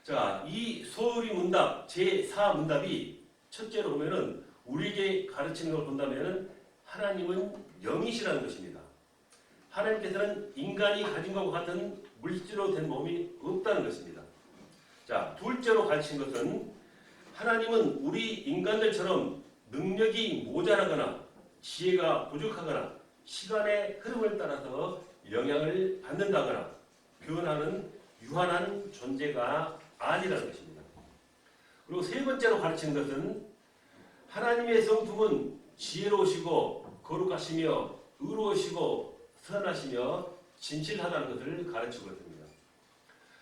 자, 이 소리 문답 제4문답이 첫째로 보면은 우리에게 가르치는 걸 본다면은 하나님은 영이시라는 것입니다. 하나님께서는 인간이 가진 것과 같은 물질로 된 몸이 없다는 것입니다. 자, 둘째로 가르친 것은 하나님은 우리 인간들처럼 능력이 모자라거나 지혜가 부족하거나 시간의 흐름을 따라서 영향을 받는다거나 변하는 유한한 존재가 아니라는 것입니다. 그리고 세 번째로 가르치는 것은 하나님의 성품은 지혜로우시고 거룩하시며 의로우시고 선하시며 진실하다는 것을 가르치고 있습니다.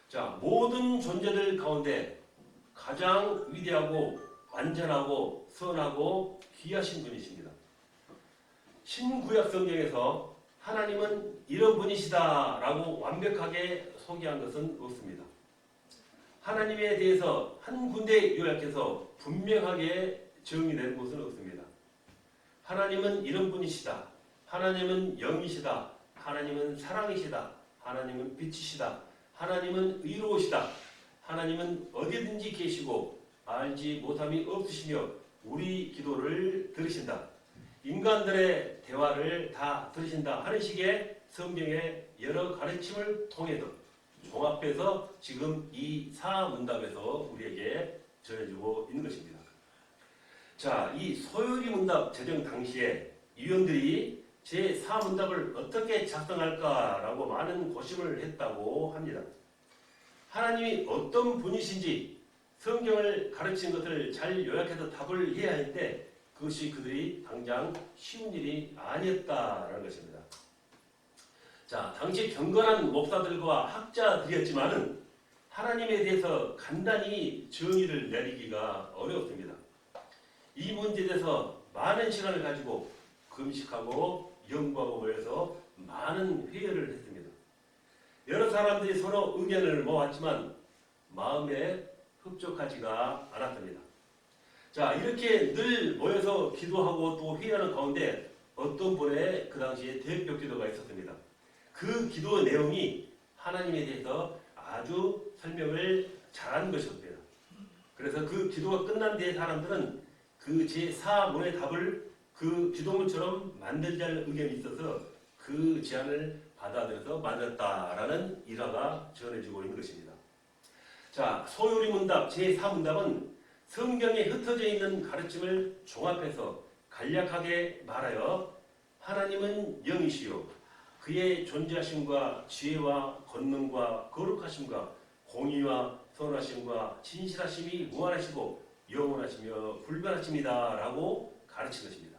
자, 모든 존재들 가운데 가장 위대하고 완전하고 선하고 귀하신 분이십니다. 신구약 성경에서 하나님은 이런 분이시다라고 완벽하게 소개한 것은 없습니다. 하나님에 대해서 한 군데 요약해서 분명하게 정의된 것은 없습니다. 하나님은 이런 분이시다. 하나님은 영이시다. 하나님은 사랑이시다. 하나님은 빛이시다. 하나님은 의로우시다. 하나님은 어디든지 계시고 알지 못함이 없으시며 우리 기도를 들으신다. 인간들의 대화를 다 들으신다 하는 식의 성경의 여러 가르침을 통해서 종합해서 지금 이 사문답에서 우리에게 전해주고 있는 것입니다. 자, 이 소요리 문답 제정 당시에 위원들이 제4문답을 어떻게 작성할까라고 많은 고심을 했다고 합니다. 하나님이 어떤 분이신지 성경을 가르친 것을 잘 요약해서 답을 해야 하는데 그것이 그들이 당장 쉬운 일이 아니었다라는 것입니다. 자, 당시 경건한 목사들과 학자들이었지만은 하나님에 대해서 간단히 정의를 내리기가 어려웠습니다. 이 문제에 대해서 많은 시간을 가지고 금식하고 연구하고 모여서 많은 회의를 했습니다. 여러 사람들이 서로 의견을 모았지만 마음에 흡족하지가 않았습니다. 자, 이렇게 늘 모여서 기도하고 또 회의하는 가운데 어떤 분의 그 당시에 대표 기도가 있었습니다. 그 기도 내용이 하나님에 대해서 아주 설명을 잘한 것입니다. 그래서 그 기도가 끝난 뒤에 사람들은 그 제4문의 답을 그 기도문처럼 만들자는 의견이 있어서 그 제안을 받아들여서 만들었다라는 일화가 전해지고 있는 것입니다. 자, 소요리 문답 제4문답은 성경에 흩어져 있는 가르침을 종합해서 간략하게 말하여 하나님은 영이시요 그의 존재하심과 지혜와 권능과 거룩하심과 공의와 선하심과 진실하심이 무한하시고 영원하시며 불변하십니다 라고 가르친 것입니다.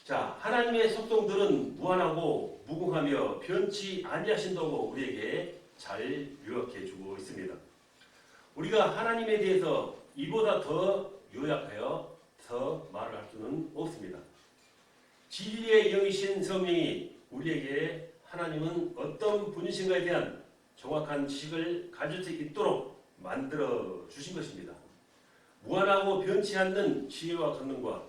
자, 하나님의 속성들은 무한하고 무궁하며 변치 아니하신다고 우리에게 잘 요약해 주고 있습니다. 우리가 하나님에 대해서 이보다 더 요약하여 더 말을 할 수는 없습니다. 진리의 영이신 성령이 우리에게 하나님은 어떤 분이신가에 대한 정확한 지식을 가질 수 있도록 만들어 주신 것입니다. 무한하고 변치 않는 지혜와 권능과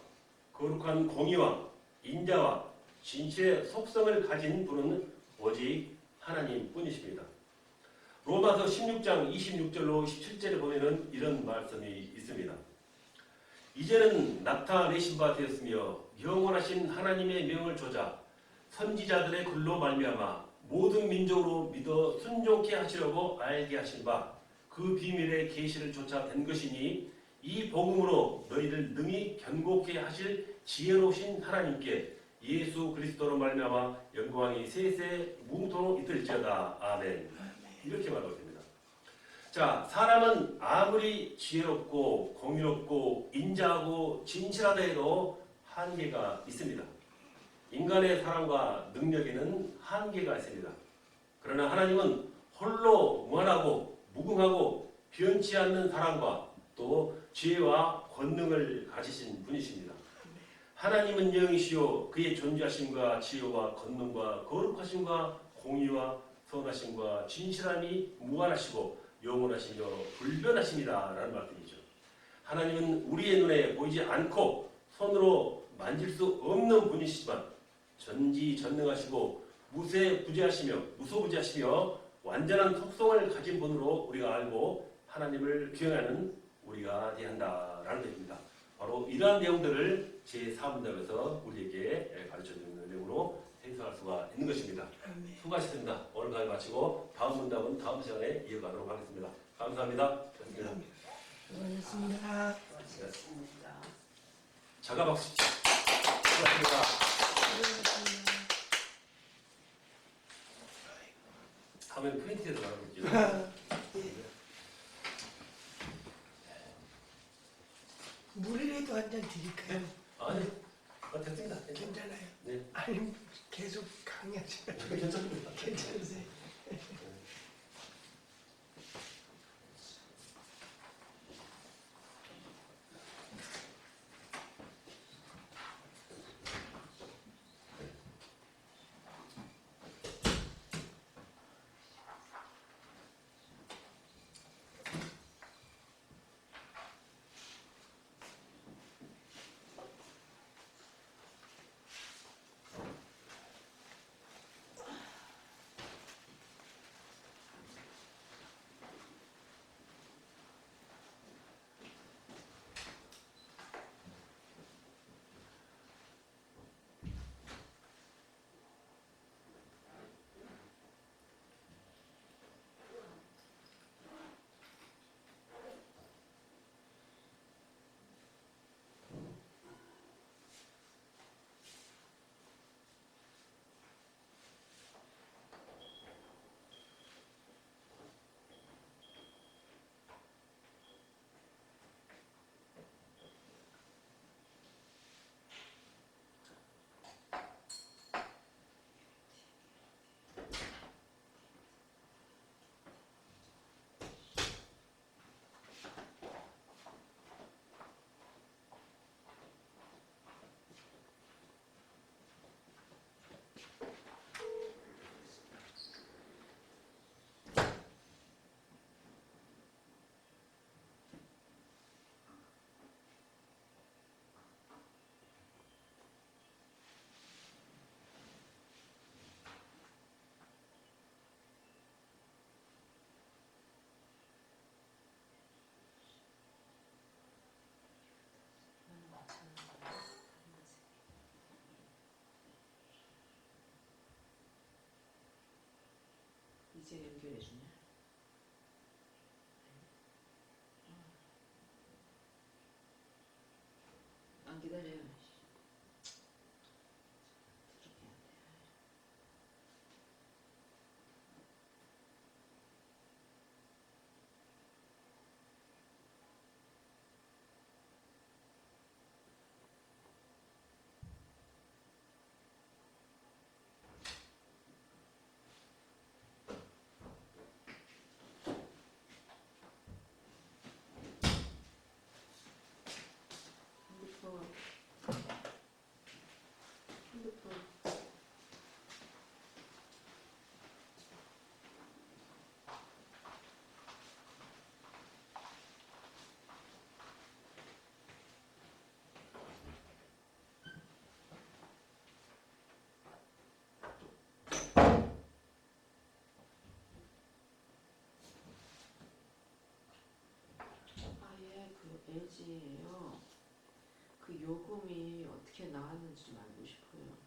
거룩한 공의와 인자와 진실의 속성을 가진 분은 오직 하나님뿐이십니다. 로마서 16장 26절로 27절에 보면은 이런 말씀이 있습니다. 이제는 나타내신 바 되었으며 영원하신 하나님의 명을 조자 선지자들의 글로 말미암아 모든 민족으로 믿어 순종케 하시려고 알게 하신 바 그 비밀의 계시를 조차 된 것이니 이 복음으로 너희를 능히 견고케 하실 지혜로우신 하나님께 예수 그리스도로 말미암아 영광이 세세 무궁토록 있을지어다. 아멘. 이렇게 말하고 있습니다. 자, 사람은 아무리 지혜롭고 공의롭고 인자하고 진실하다 해도 한계가 있습니다. 인간의 사랑과 능력에는 한계가 있습니다. 그러나 하나님은 홀로 무한하고 무궁하고 변치 않는 사랑과 또 지혜와 권능을 가지신 분이십니다. 하나님은 영이시요 그의 존재하심과 지혜와 권능과 거룩하심과 공의와 선하심과 진실함이 무한하시고 영원하시며 불변하십니다 라는 말씀이죠. 하나님은 우리의 눈에 보이지 않고 손으로 만질 수 없는 분이시지만 전지전능하시고 무소부재하시며 완전한 속성을 가진 분으로 우리가 알고 하나님을 기억하는 우리가 되어야 한다라는 것입니다. 바로 이러한 내용들을 제4문답에서 우리에게 가르쳐주는 내용으로 해석할 수가 있는 것입니다. 수고하셨습니다. 오늘 강의 마치고 다음 문답은 다음 시간에 이어가도록 하겠습니다. 감사합니다. 수고하셨습니다. 수고하셨습니다. 자가 박수. 수고하셨습니다. 화면 프린트해서 나눠볼게요. 물이라도 한 잔 드릴까요? 아니, 됐습니다. 괜찮아요? 네. 아니 계속 강의하시면 괜찮습니다. 괜찮으세요? LG예요. 그 요금이 어떻게 나왔는지 좀 알고 싶어요.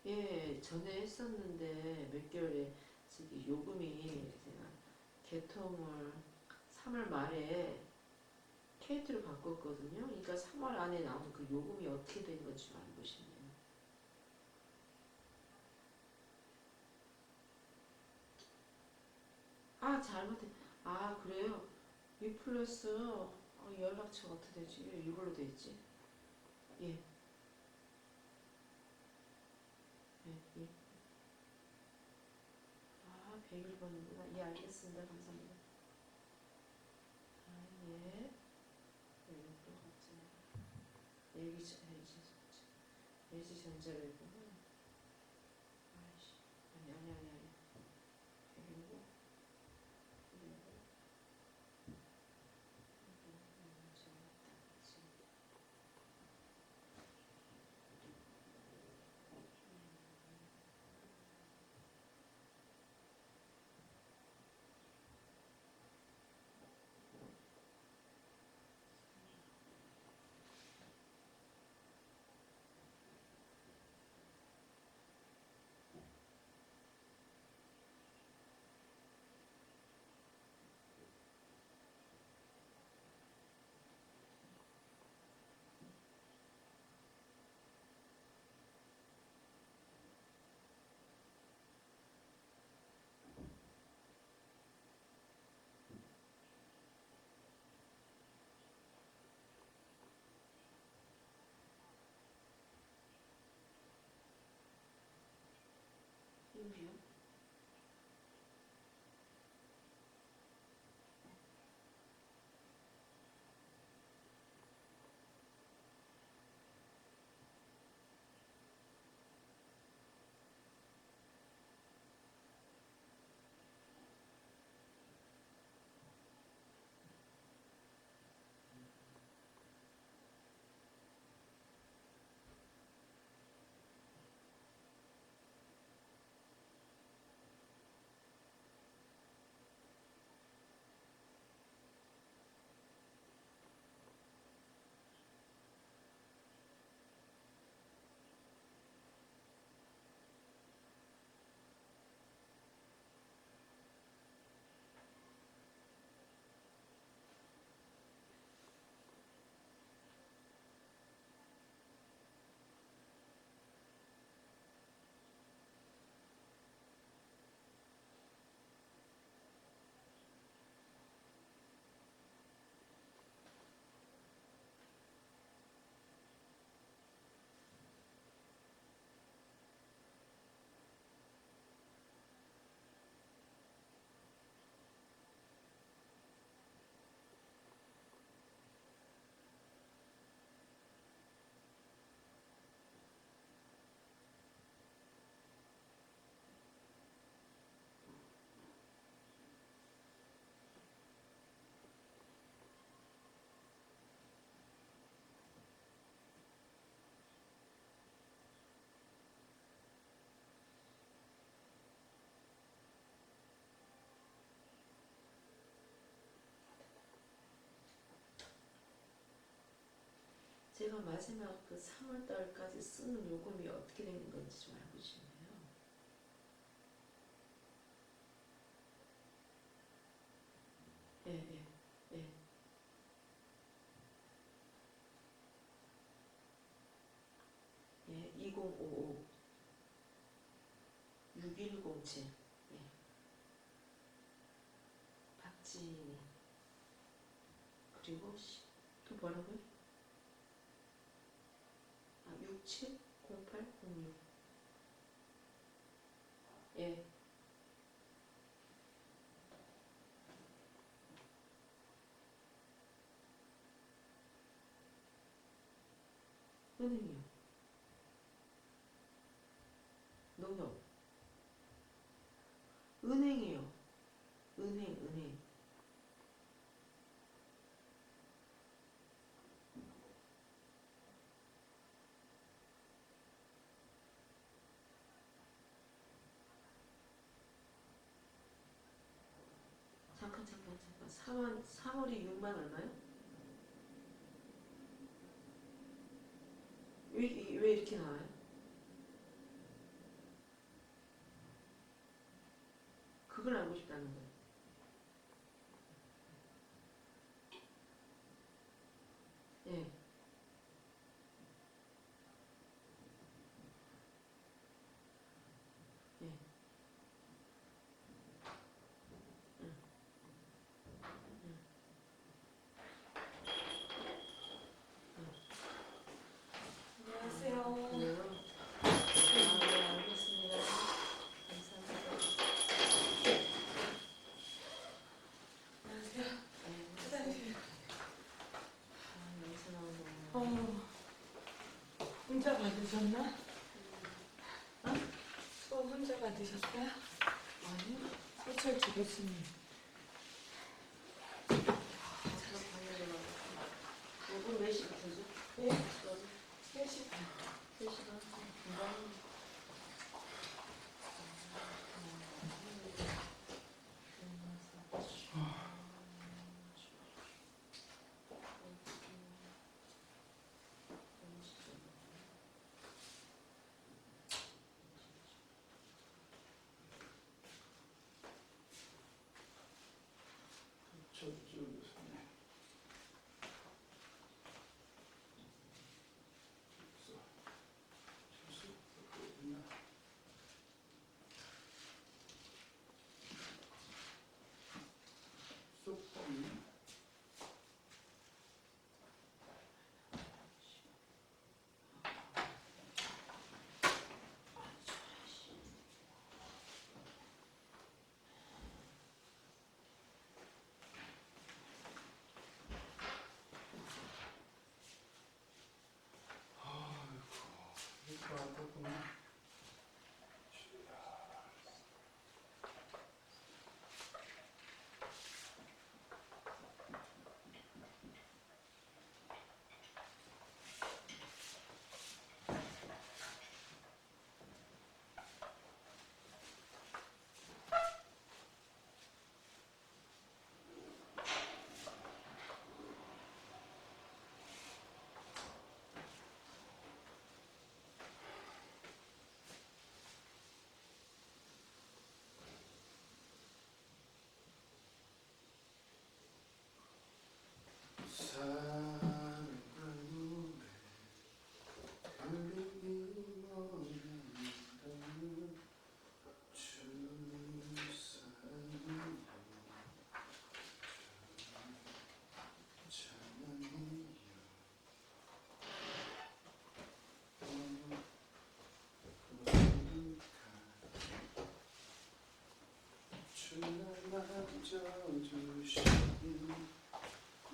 예, 전에 했었는데 몇 개월에 저기 요금이 제가 개통을 3월 말에 KT로 바꿨거든요. 그러니까 3월 안에 나온 그 요금이 어떻게 된 건지 좀 알고 싶네요. 아, 잘못해. 아, 그래요? 위 플러스 연락처가 어떻게 되지? 왜 이걸로 돼 있지? 예, 예, 예. 아, 101번이구나. 예, 알겠습니다. 감사합니다. 아, 예. 여기 들어갔지. LG전자래구나. 아이씨. 아니. 101번. 힘이요? 제가 마지막 그 3월 달까지 쓰는 요금이 어떻게 되는 건지 좀 알고 싶네요. 예, 예, 예. 예, 2055 6107. 예. 박지희. 그리고 또 뭐라고요? 아, 670806. 예. 은행이요. 농협. 은행이요. 은행. 3월이 6만 얼마요? 왜 이렇게 나와요? 그걸 알고 싶다는 거예요. 예. 예. 안녕하세요. 그래요? 네, 알겠습니다. 감사합니다. 안녕하세요. 네, 사장님. 여기서 나오는 혼자 받으셨나? 수업 혼자 받으셨어요? 아니, 호철 교수님. 요금 몇 시부터죠? 예? 3시 반. 3시간? 금방.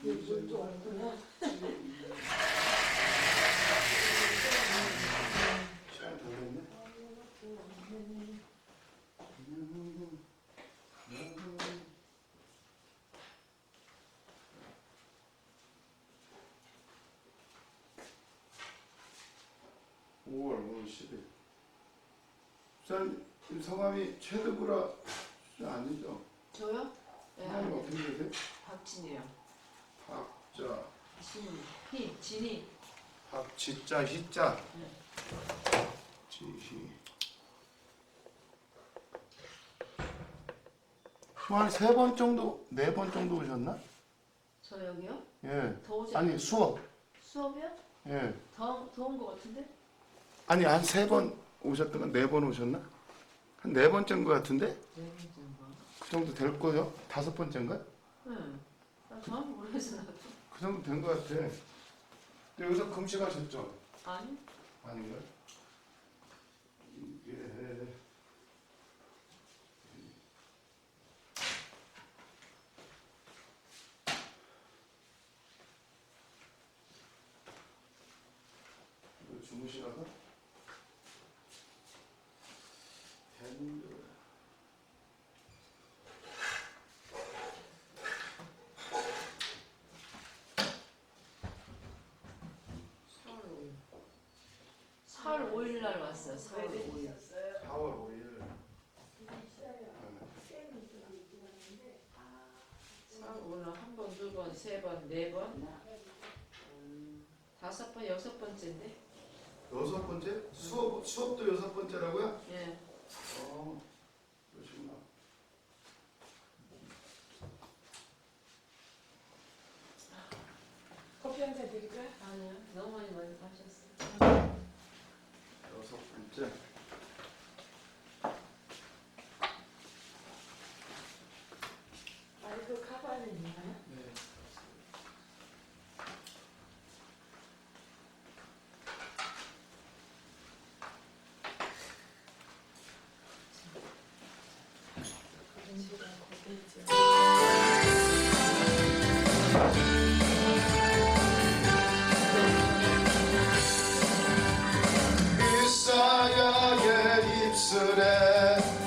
물도 왔구나. 잘 돌렸네. 5월 10일. 선 성함이 최드구라 아니죠? 저요? 네, 성함이 아니, 어떻게 되세요? 박진이요. 박자, 진이. 박지자, 희자. 네. 지희. 한 3번 정도, 4번 정도 오셨나? 저 여기요? 예. 더 오지 아니 않았어요? 수업. 수업이요? 예. 더온 거 같은데? 아니 한 3번 오셨던가 4번 오셨나? 한 4번째인 것 같은데? 네 번째인가? 그 정도 될 거요? 5번째인가? 네. 나 정확히 모르겠어 나도. 그 정도 된 것 같아. 근데 여기서 금식하셨죠? 아니? 아닌가요? 이게 이거 주무시라서 힘들어. 사월 5일. 4월 5일 날 왔어요. 4월 5일. 4월 5일. 4월 5일 날 세 번, 네 번, 다섯 번, 여섯 번째인데. 여섯 번째? 수업도 여섯 번째라고요? 예. 그러시구나. 커피 한 잔 드릴까요? 아니요, 너무 많이 마셨어요. 여섯 번째. 아이고 카바는 있나요? 네. 은지가 거기 있죠. 이사야의 입술에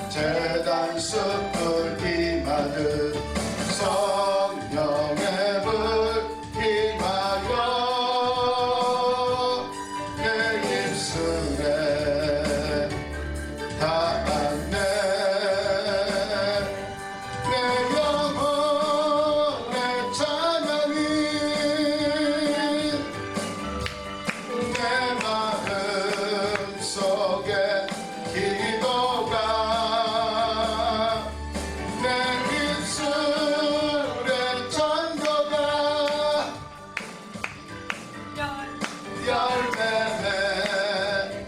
재단 숯불 임하듯 성령의 불 임하여 내 입술에 닿네. 내 영혼의 찬양이 내 마음 속에 기도가 내 입술의 전도가 열매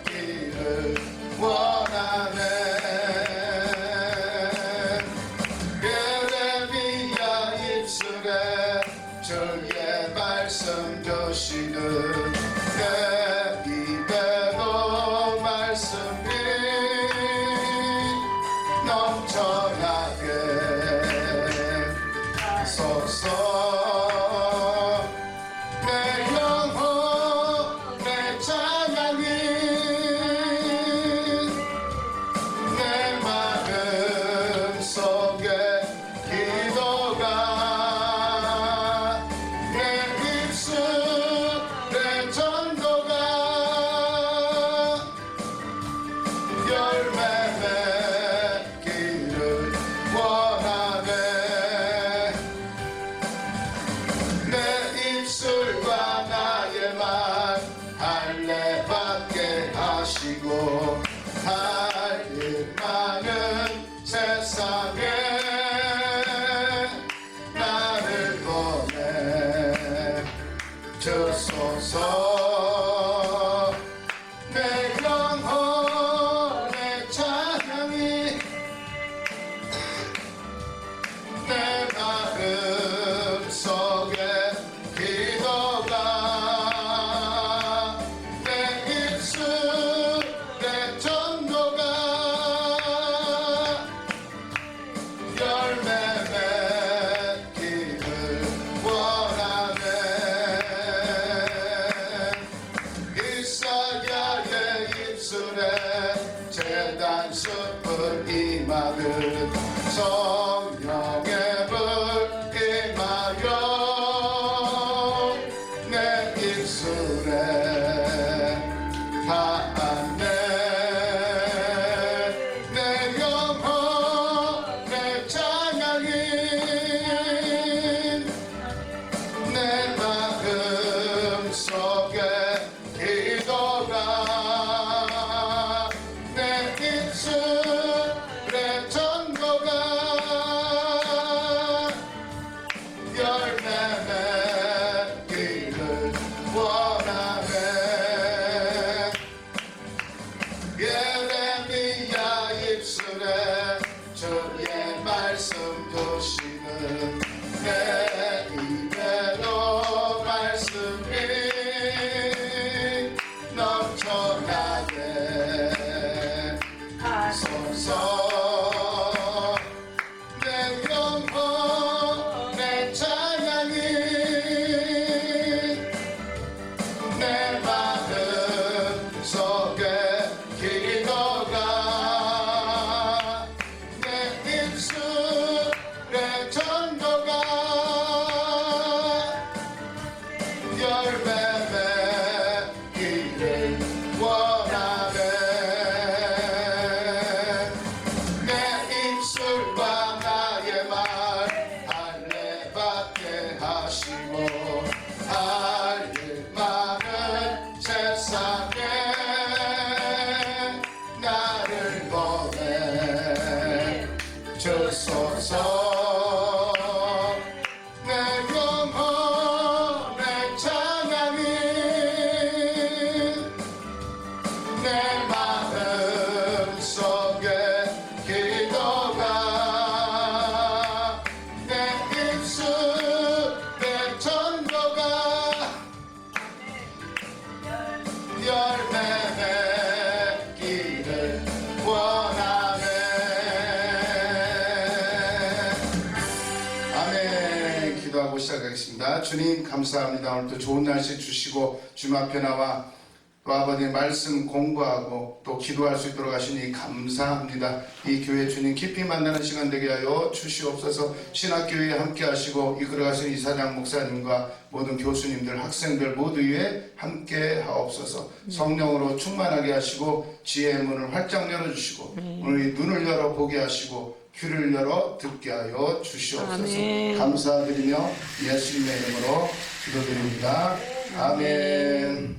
맺기를 원하네. 예레미야 입술에 주의 말씀 주시는 내 입에도 말씀이 넘쳐나게 하소서. 내 영혼 내 찬양이 내 마음 속에 기도가 내 입술의 전도가 열매 맺기를 원하네. 내 입술과 나의 말 할례받게 하시고 할 일 많은 세상에 나를 보내 주소서. 내 영혼의 찬양이 내 마음 속에 기도가 내 입술의 전도가 열매 맺기를 원하네. 이사야의 입술에 재단 숯불 임하듯 성령의 불 임하여 내 입술에 닿네. 내 영혼의 찬양이 내 마음 속에 기도가 내 입술의 전도가 열매 맺기를 원하네. 예레미야 입술에 주의 말씀 두시는 내 입에도 말씀이 넘쳐나게 하소서. 내 영혼 내 찬양이 내 마음 속에 기도가 내 입술의 전도가 열매 맺기를 원하네. 내 입술과 나의 말 할례받게 하시고 가지고 할 일 많은 세상에 나를 보내 주소서. 내 영혼의 찬양이 내 마음 속에 기도가 내 입술의 전도가 열매 맺기를 원하네. 아멘. 기도하고 시작하겠습니다. 주님 감사합니다. 오늘도 좋은 날씨 주시고 주님 앞에 나와 또 아버지의 말씀 공부하고 또 기도할 수 있도록 하시니 감사합니다. 이 교회 주님 깊이 만나는 시간 되게 하여 주시옵소서. 신학교회에 함께 하시고 이끌어 가신 이사장 목사님과 모든 교수님들 학생들 모두 위에 함께 하옵소서. 성령으로 충만하게 하시고 지혜의 문을 활짝 열어주시고 오늘 눈을 열어 보게 하시고 귀를 열어 듣게 하여 주시옵소서. 아멘. 감사드리며 예수님의 이름으로 기도드립니다. 아멘.